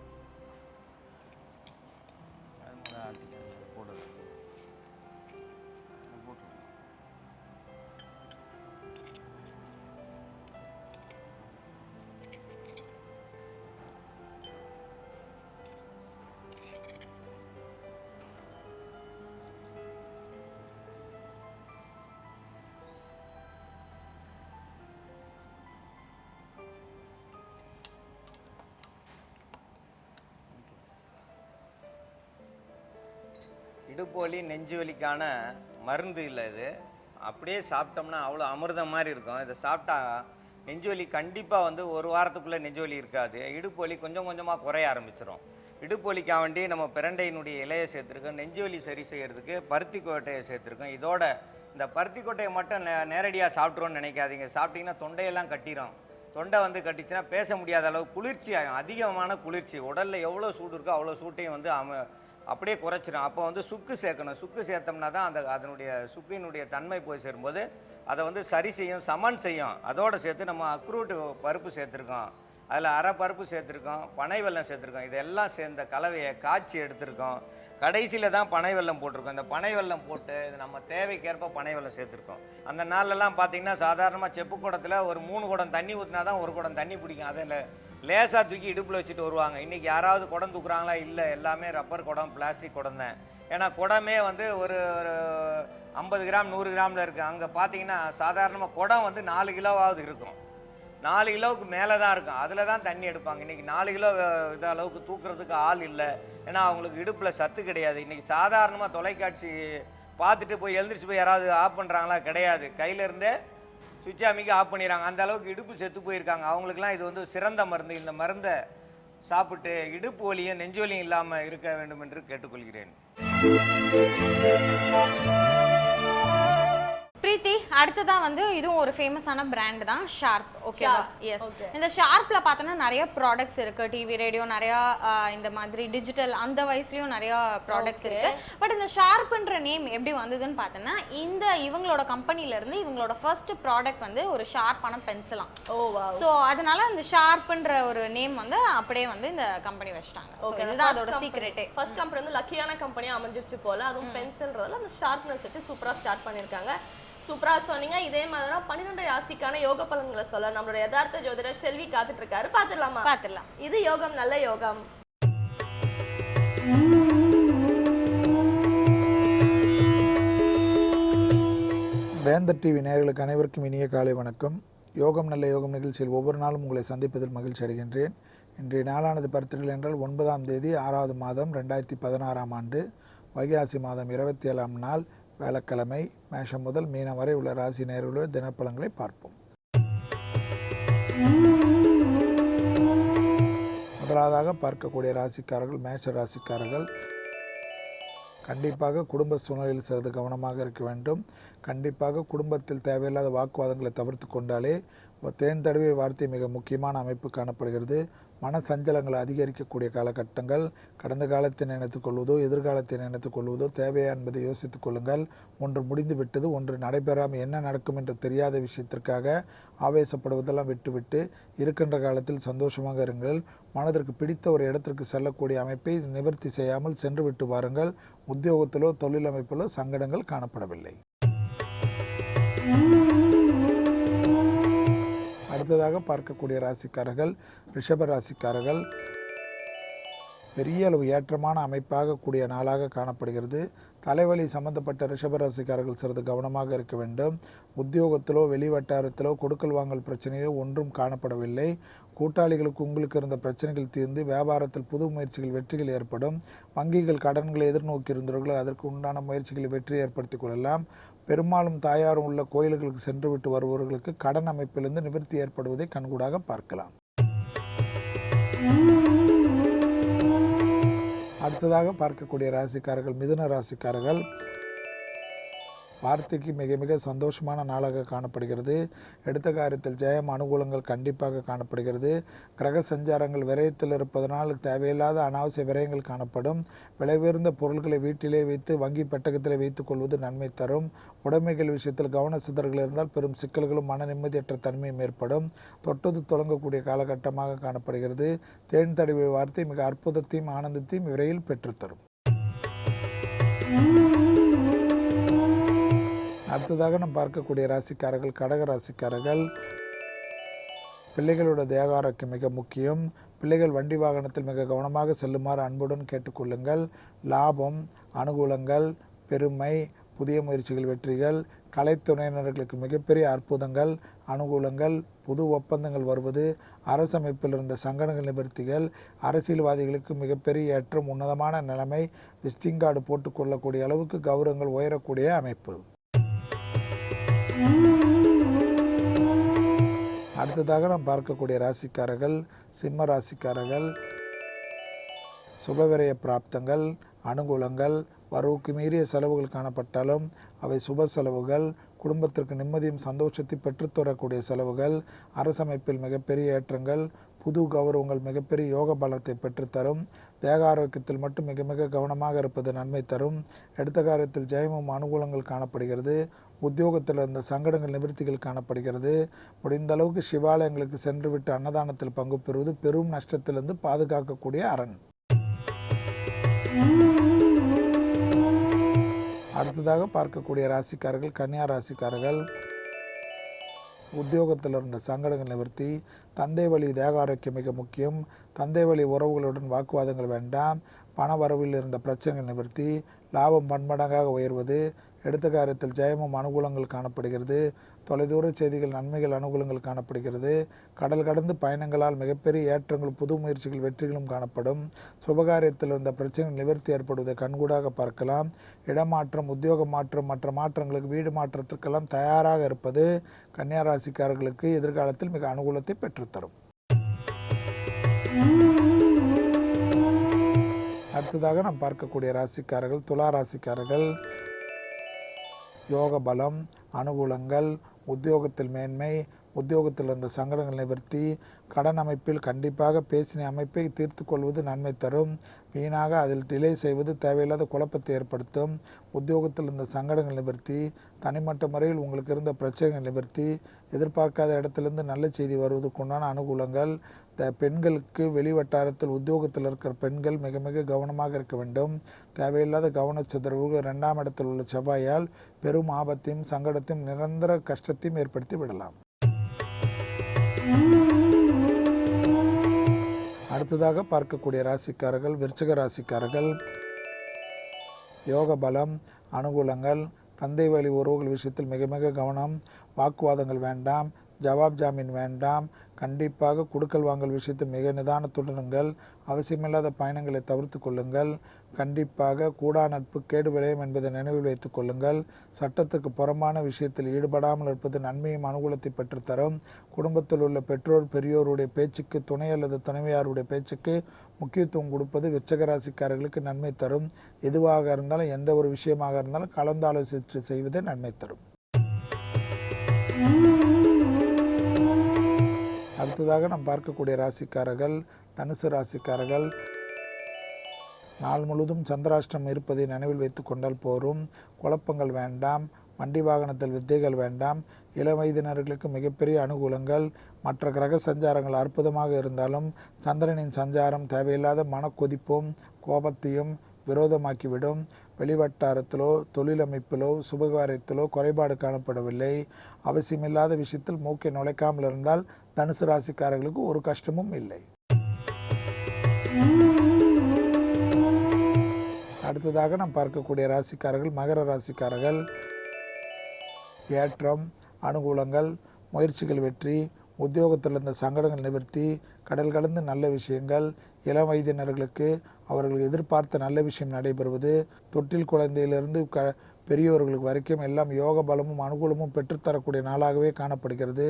S6: இடுப்பு வலி நெஞ்சு வலிக்கான மருந்து இல்லை இது. அப்படியே சாப்பிட்டோம்னா அவ்வளோ அமிர்தம் மாதிரி இருக்கும். இதை சாப்பிட்டா நெஞ்சு வலி கண்டிப்பாக வந்து ஒரு வாரத்துக்குள்ளே நெஞ்சு வலி இருக்காது, இடுப்பு வலி கொஞ்சம் கொஞ்சமாக குறைய ஆரம்பிச்சிடும். இடுப்பு வலிக்காக வேண்டி நம்ம பிரண்டையினுடைய இலையை சேர்த்துருக்கோம், நெஞ்சு வலி சரி செய்கிறதுக்கு பருத்தி கொட்டையை சேர்த்துருக்கோம். இதோட இந்த பருத்தி கொட்டையை மட்டும் நேரடியாக சாப்பிட்றோன்னு நினைக்காதீங்க. சாப்பிட்டிங்கன்னா தொண்டையெல்லாம் கட்டிடும். தொண்டை வந்து கட்டிச்சுன்னா பேச முடியாத அளவு குளிர்ச்சி ஆகும், அதிகமான குளிர்ச்சி. உடலில் எவ்வளோ சூடு இருக்கோ அவ்வளோ சூட்டையும் வந்து அப்படியே குறைச்சிடும். அப்போ வந்து சுக்கு சேர்க்கணும். சுக்கு சேர்த்தோம்னா தான் அதனுடைய சுக்கினுடைய தன்மை போய் சேரும்போது அதை வந்து சரி செய்யும், சமன் செய்யும். அதோடு சேர்த்து நம்ம அக்ரூட் பருப்பு சேர்த்துருக்கோம், அதில் அரை பருப்பு சேர்த்துருக்கோம், பனை வெல்லம் சேர்த்துருக்கோம். இதெல்லாம் சேர்ந்த கலவையை காய்ச்சி எடுத்திருக்கோம். கடைசியில் தான் பனை வெல்லம் போட்டிருக்கோம். இந்த பனை வெல்லம் போட்டு இது நம்ம தேவைக்கேற்ப பனை வெல்லம் சேர்த்துருக்கோம். அந்த நாள்லலாம் பார்த்திங்கன்னா சாதாரணமாக செப்பு குடத்தில் ஒரு 3 குடம் தண்ணி ஊற்றினா தான் ஒரு குடம் தண்ணி பிடிக்கும். அதில் லேசாக தூக்கி இடுப்பில் வச்சுட்டு வருவாங்க. இன்றைக்கி யாராவது குடம் தூக்குறாங்களா? இல்லை, எல்லாமே ரப்பர் குடம், பிளாஸ்டிக் குடம் தான். ஏன்னா குடமே வந்து ஒரு 50 கிராம் 100 கிராமில் இருக்குது. அங்கே பார்த்தீங்கன்னா சாதாரணமாக குடம் வந்து 4 கிலோவாவது இருக்கும், 4 கிலோவுக்கு மேலே தான் இருக்கும். அதில் தான் தண்ணி எடுப்பாங்க. இன்றைக்கி 4 கிலோ இது அளவுக்கு தூக்குறதுக்கு ஆள் இல்லை. ஏன்னா அவங்களுக்கு இடுப்பில் சத்து கிடையாது. இன்றைக்கி சாதாரணமாக தொலைக்காட்சி பார்த்துட்டு போய் எழுந்திரிச்சு போய் யாராவது ஆஃப் பண்ணுறாங்களா? கிடையாது, கையிலேருந்தே சுவிட்ச் அமைக்க ஆஃப் பண்ணிடுறாங்க. அந்த அளவுக்கு இடுப்பு செத்து போயிருக்காங்க. அவங்களுக்குலாம் இது வந்து சிறந்த மருந்து. இந்த மருந்தை சாப்பிட்டு இடுப்பு வலியும் நெஞ்சு வலியும் இல்லாமல் இருக்க வேண்டும் என்று கேட்டுக்கொள்கிறேன்.
S1: பிரீத்தி, அடுத்ததா வந்து இதுவும் ஒரு ஃபேமஸான பிராண்ட் தான், ஷார்ப். ஓகேவா? எஸ். இந்த ஷார்ப்ல பார்த்தோன்னா நிறைய ப்ராடக்ட்ஸ் இருக்கு. டிவி, ரேடியோ, நிறைய இந்த மாதிரி டிஜிட்டல் அந்த வயசுலயும் நிறைய ப்ராடக்ட்ஸ் இருக்கு. பட் இந்த ஷார்ப்ன்ற நேம் எப்படி வந்ததுன்னு பார்த்தோன்னா, இந்த இவங்களோட கம்பெனில இருந்து இவங்களோட ஃபர்ஸ்ட் ப்ராடக்ட் வந்து ஒரு ஷார்ப்பான பென்சிலாம். ஸோ அதனால இந்த ஷார்ப்ன்ற ஒரு நேம் வந்து அப்படியே வந்து இந்த கம்பெனி வச்சிட்டாங்க. இதுதான் அதோட சீக்ரெட்டே.
S2: ஃபர்ஸ்ட் கம்பெனி வந்து லக்கியான கம்பெனியா அமைஞ்சிருச்சு போல. அதுவும் பென்சில்ன்றதால அந்த ஷார்ப்னஸ் வச்சு சூப்பரா ஸ்டார்ட் பண்ணிருக்காங்க. சூப்பரா சொன்னீங்க. இதே மாதிரி தான் 12 ராசிக்கான யோக பலன்களை சொல்ல நம்மளோட யதார்த்த ஜோதிடர் செல்வி காத்துட்டு இருக்காரு. பாத்துடலாமா?
S1: பார்த்துடலாம்.
S2: இது யோகம் நல்ல யோகம்.
S8: வேந்தர் டிவி நேயர்களுக்கு அனைவருக்கும் இனிய காலை வணக்கம். யோகம் நல்ல யோகம் நிகழ்ச்சியில் ஒவ்வொரு நாளும் உங்களை சந்திப்பதில் மகிழ்ச்சி அடைகின்றேன். இன்றைய நாளானது பார்த்தீர்கள் என்றால் 9ஆம் தேதி 6வது மாதம் 2016ஆம் ஆண்டு வைகாசி மாதம் 27ஆம் நாள் வியாழக்கிழமை. மேஷம் முதல் மீனம் வரை உள்ள ராசி நேயர்களுடைய தினப்பலன்களை பார்ப்போம். முதலாவதாக பார்க்கக்கூடிய ராசிக்காரர்கள் மேஷ ராசிக்காரர்கள். கண்டிப்பாக குடும்ப சூழ்நிலையில் சிறிது கவனமாக இருக்க வேண்டும். கண்டிப்பாக குடும்பத்தில் தேவையில்லாத வாக்குவாதங்களை தவிர்த்து கொண்டாலே தேன் தடவை வார்த்தை மிக முக்கியமான அமைப்பு காணப்படுகிறது. மன சஞ்சலங்களை அதிகரிக்கக்கூடிய காலகட்டங்கள். கடந்த காலத்தை நினைத்துக் கொள்வதோ எதிர்காலத்தை நினைத்துக் கொள்வதோ தேவையா என்பதை யோசித்துக் கொள்ளுங்கள். ஒன்று முடிந்து விட்டது, ஒன்று நடைபெறாமல் என்ன நடக்கும் என்று தெரியாத விஷயத்திற்காக ஆவேசப்படுவதெல்லாம் விட்டுவிட்டு இருக்கின்ற காலத்தில் சந்தோஷமாக இருங்கள். மனதிற்கு பிடித்த ஒரு இடத்திற்கு செல்லக்கூடிய அமைப்பை நிவர்த்தி செய்யாமல் சென்று விட்டு வாருங்கள். உத்தியோகத்திலோ தொழில் அமைப்பிலோ சங்கடங்கள் காணப்படவில்லை. அடுத்ததாக பார்க்கக்கூடிய ராசிக்காரர்கள் ரிஷப ராசிக்காரர்கள். பெரிய அளவு ஏற்றமான அமைப்பாக கூடிய நாளாக காணப்படுகிறது. தலைவலி சம்பந்தப்பட்ட ரிஷபராசிக்காரர்கள் சிறிது கவனமாக இருக்க வேண்டும். உத்தியோகத்திலோ வெளிவட்டாரத்திலோ கொடுக்கல் வாங்கல் பிரச்சனையோ ஒன்றும் காணப்படவில்லை. கூட்டாளிகளுக்கு உங்களுக்கு இருந்த பிரச்சனைகள் தீர்ந்து வியாபாரத்தில் புது முயற்சிகள் வெற்றிகள் ஏற்படும். வங்கிகள் கடன்களை எதிர்நோக்கி இருந்தவர்களோ அதற்கு உண்டான முயற்சிகளை வெற்றி ஏற்படுத்திக் கொள்ளலாம். பெரும்பாலும் தாயாரும் உள்ள கோயில்களுக்கு சென்று விட்டு வருபவர்களுக்கு கடன் அமைப்பிலிருந்து நிவர்த்தி ஏற்படுவதை கண்கூடாக பார்க்கலாம். அடுத்ததாக பார்க்கக்கூடிய ராசிக்காரர்கள் மிதுன ராசிக்காரர்கள். வார்த்தைக்கு மிக மிக சந்தோஷமான நாளாக காணப்படுகிறது. எடுத்த காரியத்தில் ஜெயம் அனுகூலங்கள் கண்டிப்பாக காணப்படுகிறது. கிரக சஞ்சாரங்கள் விரயத்தில் இருப்பதனால் தேவையில்லாத அனாவசிய விரயங்கள் காணப்படும். விலை உயர்ந்த பொருட்களை வீட்டிலே வைத்து வங்கி பெட்டகத்தில் வைத்துக் கொள்வது நன்மை தரும். உடைமைகள் விஷயத்தில் கவன சிதறல்கள் இருந்தால் பெரும் சிக்கல்களும் மன நிம்மதியற்ற தன்மையும் ஏற்படும். தொட்டது தொடங்கக்கூடிய காலகட்டமாக காணப்படுகிறது. தேன் தடவை வார்த்தை மிக அற்புதத்தையும் ஆனந்தத்தையும் விரைவில் பெற்றுத்தரும். அடுத்ததாக நாம் பார்க்கக்கூடிய ராசிக்காரர்கள் கடக ராசிக்காரர்கள். பிள்ளைகளோட தேக ஆரோக்கியம் மிக முக்கியம். பிள்ளைகள் வண்டி வாகனத்தில் மிக கவனமாக செல்லுமாறு அன்புடன் கேட்டுக்கொள்ளுங்கள். லாபம், அனுகூலங்கள், பெருமை, புதிய முயற்சிகள் வெற்றிகள், கலைத்துறையினர்களுக்கு மிகப்பெரிய அற்புதங்கள், அனுகூலங்கள், புது ஒப்பந்தங்கள் வருவது, அரசமைப்பில் இருந்த சங்கடங்கள் நிவர்த்திகள், அரசியல்வாதிகளுக்கு மிகப்பெரிய ஏற்றம், உன்னதமான நிலைமை, விசிட்டிங் கார்டு போட்டுக்கொள்ளக்கூடிய அளவுக்கு கௌரவங்கள் உயரக்கூடிய அமைப்பு. அடுத்ததாக நாம் பார்க்கக்கூடிய ராசிக்காரர்கள் சிம்ம ராசிக்காரர்கள். சுபவிரய பிராப்தங்கள், அனுகூலங்கள், வரவுக்கு மீறிய செலவுகள் காணப்பட்டாலும் அவை சுப செலவுகள். குடும்பத்திற்கு நிம்மதியும் சந்தோஷத்தை பெற்றுத்தரக்கூடிய செலவுகள். அரசமைப்பில் மிகப்பெரிய ஏற்றங்கள், புது கௌரவங்கள் மிகப்பெரிய யோக பலத்தை பெற்றுத்தரும். தேக ஆரோக்கியத்தில் மட்டும் மிக மிக கவனமாக இருப்பது நன்மை தரும். எடுத்த காரியத்தில் ஜெயமும் அனுகூலங்கள் காணப்படுகிறது. உத்தியோகத்தில் இருந்த சங்கடங்கள் நிவர்த்திகள் காணப்படுகிறது. முடிந்த அளவுக்கு சிவாலயங்களுக்கு சென்று விட்டு அன்னதானத்தில் பங்கு பெறுவது பெரும் நஷ்டத்திலிருந்து பாதுகாக்கக்கூடிய அரண். அடுத்ததாக பார்க்கக்கூடிய ராசிக்காரர்கள் கன்னியா ராசிக்காரர்கள். உத்தியோகத்தில் இருந்த சங்கடங்கள் நிவர்த்தி. தந்தை வழி தேக ஆரோக்கியம் மிக முக்கியம். தந்தை வழி உறவுகளுடன் வாக்குவாதங்கள் வேண்டாம். பண வரவில் இருந்த பிரச்சனைகள் நிவர்த்தி. லாபம் பன்மடங்காக உயர்வது. எடுத்த காரியத்தில் ஜெயமும் அனுகூலங்கள் காணப்படுகிறது. தொலைதூர செய்திகள் நன்மைகள் அனுகூலங்கள் காணப்படுகிறது. கடல் கடந்து பயணங்களால் மிகப்பெரிய ஏற்றங்கள், புது முயற்சிகள் வெற்றிகளும் காணப்படும். சுபகாரியத்தில் இருந்த பிரச்சனைகள் நிவர்த்தி ஏற்படுவதை கண்கூடாக பார்க்கலாம். இடமாற்றம், உத்தியோக மாற்றம், மற்ற மாற்றங்களுக்கு, வீடு மாற்றத்திற்கெல்லாம் தயாராக இருப்பது கன்னியா ராசிக்காரர்களுக்கு எதிர்காலத்தில் மிக அனுகூலத்தை பெற்றுத்தரும். அடுத்ததாக நாம் பார்க்கக்கூடிய ராசிக்காரர்கள் துலா ராசிக்காரர்கள். யோக பலம், அனுகூலங்கள், உத்தியோகத்தில் மேன்மை, உத்தியோகத்தில் இருந்த சங்கடங்கள் நிவர்த்தி. கடன் அமைப்பில் கண்டிப்பாக பேசின அமைப்பை தீர்த்து கொள்வது நன்மை தரும். வீணாக அதில் டிலே செய்வது தேவையில்லாத குழப்பத்தை ஏற்படுத்தும். உத்தியோகத்தில் இருந்த சங்கடங்கள் நிவர்த்தி. தனிமட்ட முறையில் உங்களுக்கு இருந்த பிரச்சனைகள் நிவர்த்தி. எதிர்பார்க்காத இடத்திலிருந்து நல்ல செய்தி வருவதற்குண்டான அனுகூலங்கள். பெண்களுக்கு வெளி வட்டாரத்தில் உத்தியோகத்தில் இருக்கிற பெண்கள் மிக மிக கவனமாக இருக்க வேண்டும். தேவையில்லாத கவனச்சிதறவுகள் 2ஆம் இடத்தில் உள்ள செவ்வாயால் பெரும் ஆபத்தையும் சங்கடத்தையும் நிரந்தர கஷ்டத்தையும் ஏற்படுத்தி விடலாம். அடுத்ததாக பார்க்கக்கூடிய ராசிக்காரர்கள் விருச்சிக ராசிக்காரர்கள். யோக பலம், அனுகூலங்கள், தந்தை வழி உறவுகள் விஷயத்தில் மிக மிக கவனம். வாக்குவாதங்கள் வேண்டாம், ஜவாப் ஜாமீன் வேண்டாம். கண்டிப்பாக குடுக்கல் வாங்கல் விஷயத்தில் மிக நிதானத்துடனுங்கள். அவசியமில்லாத பயணங்களை தவிர்த்து கொள்ளுங்கள். கண்டிப்பாக கூடா நட்பு கேடு விளையும் என்பதை நினைவில் வைத்துக் கொள்ளுங்கள். சட்டத்துக்கு புறம்பான விஷயத்தில் ஈடுபடாமல் இருப்பது நன்மையும் அனுகூலத்தை பெற்றுத்தரும். குடும்பத்தில் உள்ள பெற்றோர் பெரியோருடைய பேச்சுக்கு, துணை அல்லது துணைவியாருடைய பேச்சுக்கு முக்கியத்துவம் கொடுப்பது விருச்சிக ராசிக்காரர்களுக்கு நன்மை தரும். எதுவாக இருந்தாலும், எந்த ஒரு விஷயமாக இருந்தாலும் கலந்தாலோசித்து செய்வது நன்மை தரும். அடுத்ததாக நாம் பார்க்கக்கூடிய ராசிக்காரர்கள் தனுசு ராசிக்காரர்கள். நாள் முழுவதும் சந்திராஷ்டிரம் இருப்பதை நினைவில் வைத்து கொண்டால் போரும். குழப்பங்கள் வேண்டாம், வண்டி வாகனத்தில் வித்தைகள் வேண்டாம். இளம் வயதினர்களுக்கு மிகப்பெரிய அனுகூலங்கள். மற்ற கிரக சஞ்சாரங்கள் அற்புதமாக இருந்தாலும் சந்திரனின் சஞ்சாரம் தேவையில்லாத மனக்கொதிப்பும் கோபத்தையும் விரோதமாக்கிவிடும். வெளிவட்டாரத்திலோ தொழிலமைப்பிலோ சுபகாரியத்திலோ குறைபாடு காணப்படவில்லை. அவசியமில்லாத விஷயத்தில் மூக்கை நுழைக்காமல் இருந்தால் தனுசு ராசிக்காரர்களுக்கு ஒரு கஷ்டமும் இல்லை. அடுத்ததாக நாம் பார்க்கக்கூடிய ராசிக்காரர்கள் மகர ராசிக்காரர்கள். ஏற்றம், அனுகூலங்கள், முயற்சிகள் வெற்றி, உத்தியோகத்தில் இருந்த சங்கடங்கள் நிவர்த்தி, கடல் கடந்து நல்ல விஷயங்கள். இளம் வயதினர்களுக்கு அவர்கள் எதிர்பார்த்த நல்ல விஷயம் நடைபெறுவது. தொட்டில் குழந்தையிலிருந்து பெரியவர்களுக்கு வரைக்கும் எல்லாம் யோக பலமும் அனுகூலமும் பெற்றுத்தரக்கூடிய நாளாகவே காணப்படுகிறது.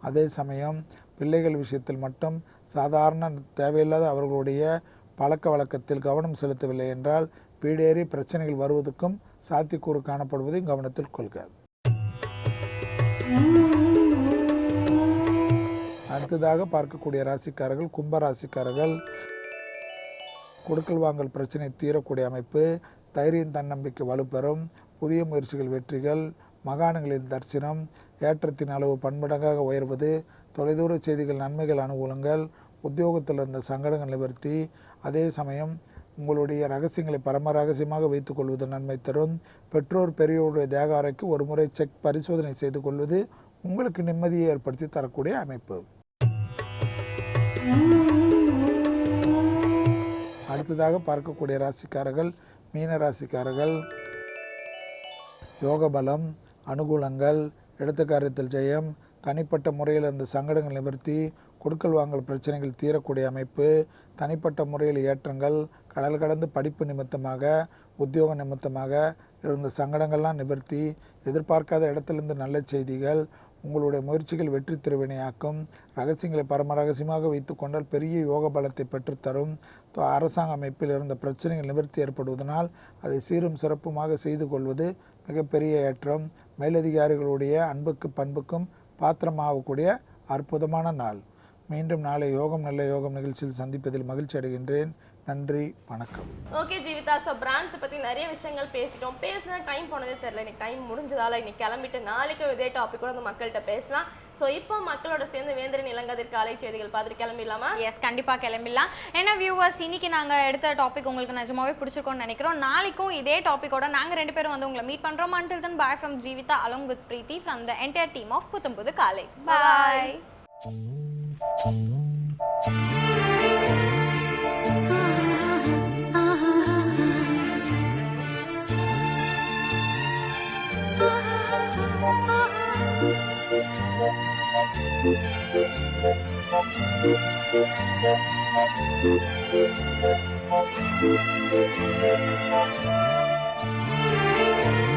S8: அதே சமயம் பிள்ளைகள் விஷயத்தில் மட்டும் சாதாரண தேவையில்லாத அவர்களுடைய பழக்க வழக்கத்தில் கவனம் செலுத்தவில்லை என்றால் வீடேறி பிரச்சனைகள் வருவதற்கும் சாத்தியக்கூறு காணப்படுவதையும் கவனத்தில் கொள்க. அடுத்ததாக பார்க்கக்கூடிய ராசிக்காரர்கள் கும்ப ராசிக்காரர்கள். கொடுக்கல் வாங்கல் பிரச்சனை தீரக்கூடிய அமைப்பு. தைரியம் தன்னம்பிக்கை வலுப்பெறும். புதிய முயற்சிகள் வெற்றிகள். மகாணங்களின் தரிசனம். ஏற்றத்தின் அளவு பன்மடங்காக உயர்வது. தொலைதூர செய்திகள் நன்மைகள் அனுகூலங்கள். உத்தியோகத்தில் இருந்த சங்கடங்கள் நிவர்த்தி. அதே சமயம் உங்களுடைய ரகசியங்களை பரம ரகசியமாக வைத்துக் கொள்வது நன்மை தரும். பெற்றோர் பெரியோருடைய தேக ஆரோக்கியம் ஒரு முறை செக் பரிசோதனை செய்து கொள்வது உங்களுக்கு நிம்மதியை ஏற்படுத்தி தரக்கூடிய அமைப்பு. அடுத்ததாக பார்க்கக்கூடிய ராசிக்காரர்கள் மீன ராசிக்காரர்கள். யோக பலம், அனுகூலங்கள், எடுத்த காரியத்தில் ஜெயம், தனிப்பட்ட முறையில் அந்த சங்கடங்கள் நிவர்த்தி, கொடுக்கல் வாங்கல் பிரச்சனைகள் தீரக்கூடிய அமைப்பு, தனிப்பட்ட முறையில் ஏற்றங்கள், கடல் கடந்து படிப்பு நிமித்தமாக உத்தியோக நிமித்தமாக இருந்த சங்கடங்கள்லாம் நிவர்த்தி, எதிர்பார்க்காத இடத்திலிருந்து நல்ல செய்திகள், உங்களுடைய முயற்சிகள் வெற்றி திருவினையாக்கும், ரகசியங்களை பரம ரகசியமாக வைத்து கொண்டால் பெரிய யோக பலத்தை பெற்றுத்தரும். அரசாங்க அமைப்பில் இருந்த பிரச்சனைகள் நிவர்த்தி ஏற்படுவதனால் அதை சீரும் சிறப்புமாக செய்து கொள்வது மிகப்பெரிய ஏற்றம். மேலதிகாரிகளுடைய அன்புக்கு பண்புக்கும் பாத்திரமாகக்கூடிய அற்புதமான நாள். மீண்டும் நாளை யோகம் நல்ல யோகம் நிகழ்ச்சியில் சந்திப்பதில் மகிழ்ச்சி அடைகின்றேன். நன்றி, வணக்கம்.
S2: ஓகே ஜீவிதா, ஸோ பிராண்ட்ஸை பற்றி நிறைய விஷயங்கள் பேசிட்டோம். பேசினா டைம் போனதே தெரியல. இன்னைக்கு டைம் முடிஞ்சதால இன்னைக்கு கிளம்பிட்டு நாளைக்கு இதே டாபிக் கூட அந்த மக்கள்கிட்ட பேசலாம். ஸோ இப்போ மக்களோட சேர்ந்து வேந்திரன் இளங்கதிர் காலை செய்திகள் பார்த்துட்டு கிளம்பிடலாமா?
S1: எஸ், கண்டிப்பாக கிளம்பிடலாம். ஏன்னா வியூவர்ஸ், இன்னைக்கு நாங்கள் எடுத்த டாபிக் உங்களுக்கு நிஜமாவே பிடிச்சிருக்கோம்னு நினைக்கிறோம். நாளைக்கும் இதே டாப்பிக்கோட நாங்கள் 2 பேரும் வந்து உங்களை மீட் பண்ணுறோம். Until then, bye from Jeevitha along with Preeti from the entire team of புத்தம்புது காலை. Bye.
S9: Thank you.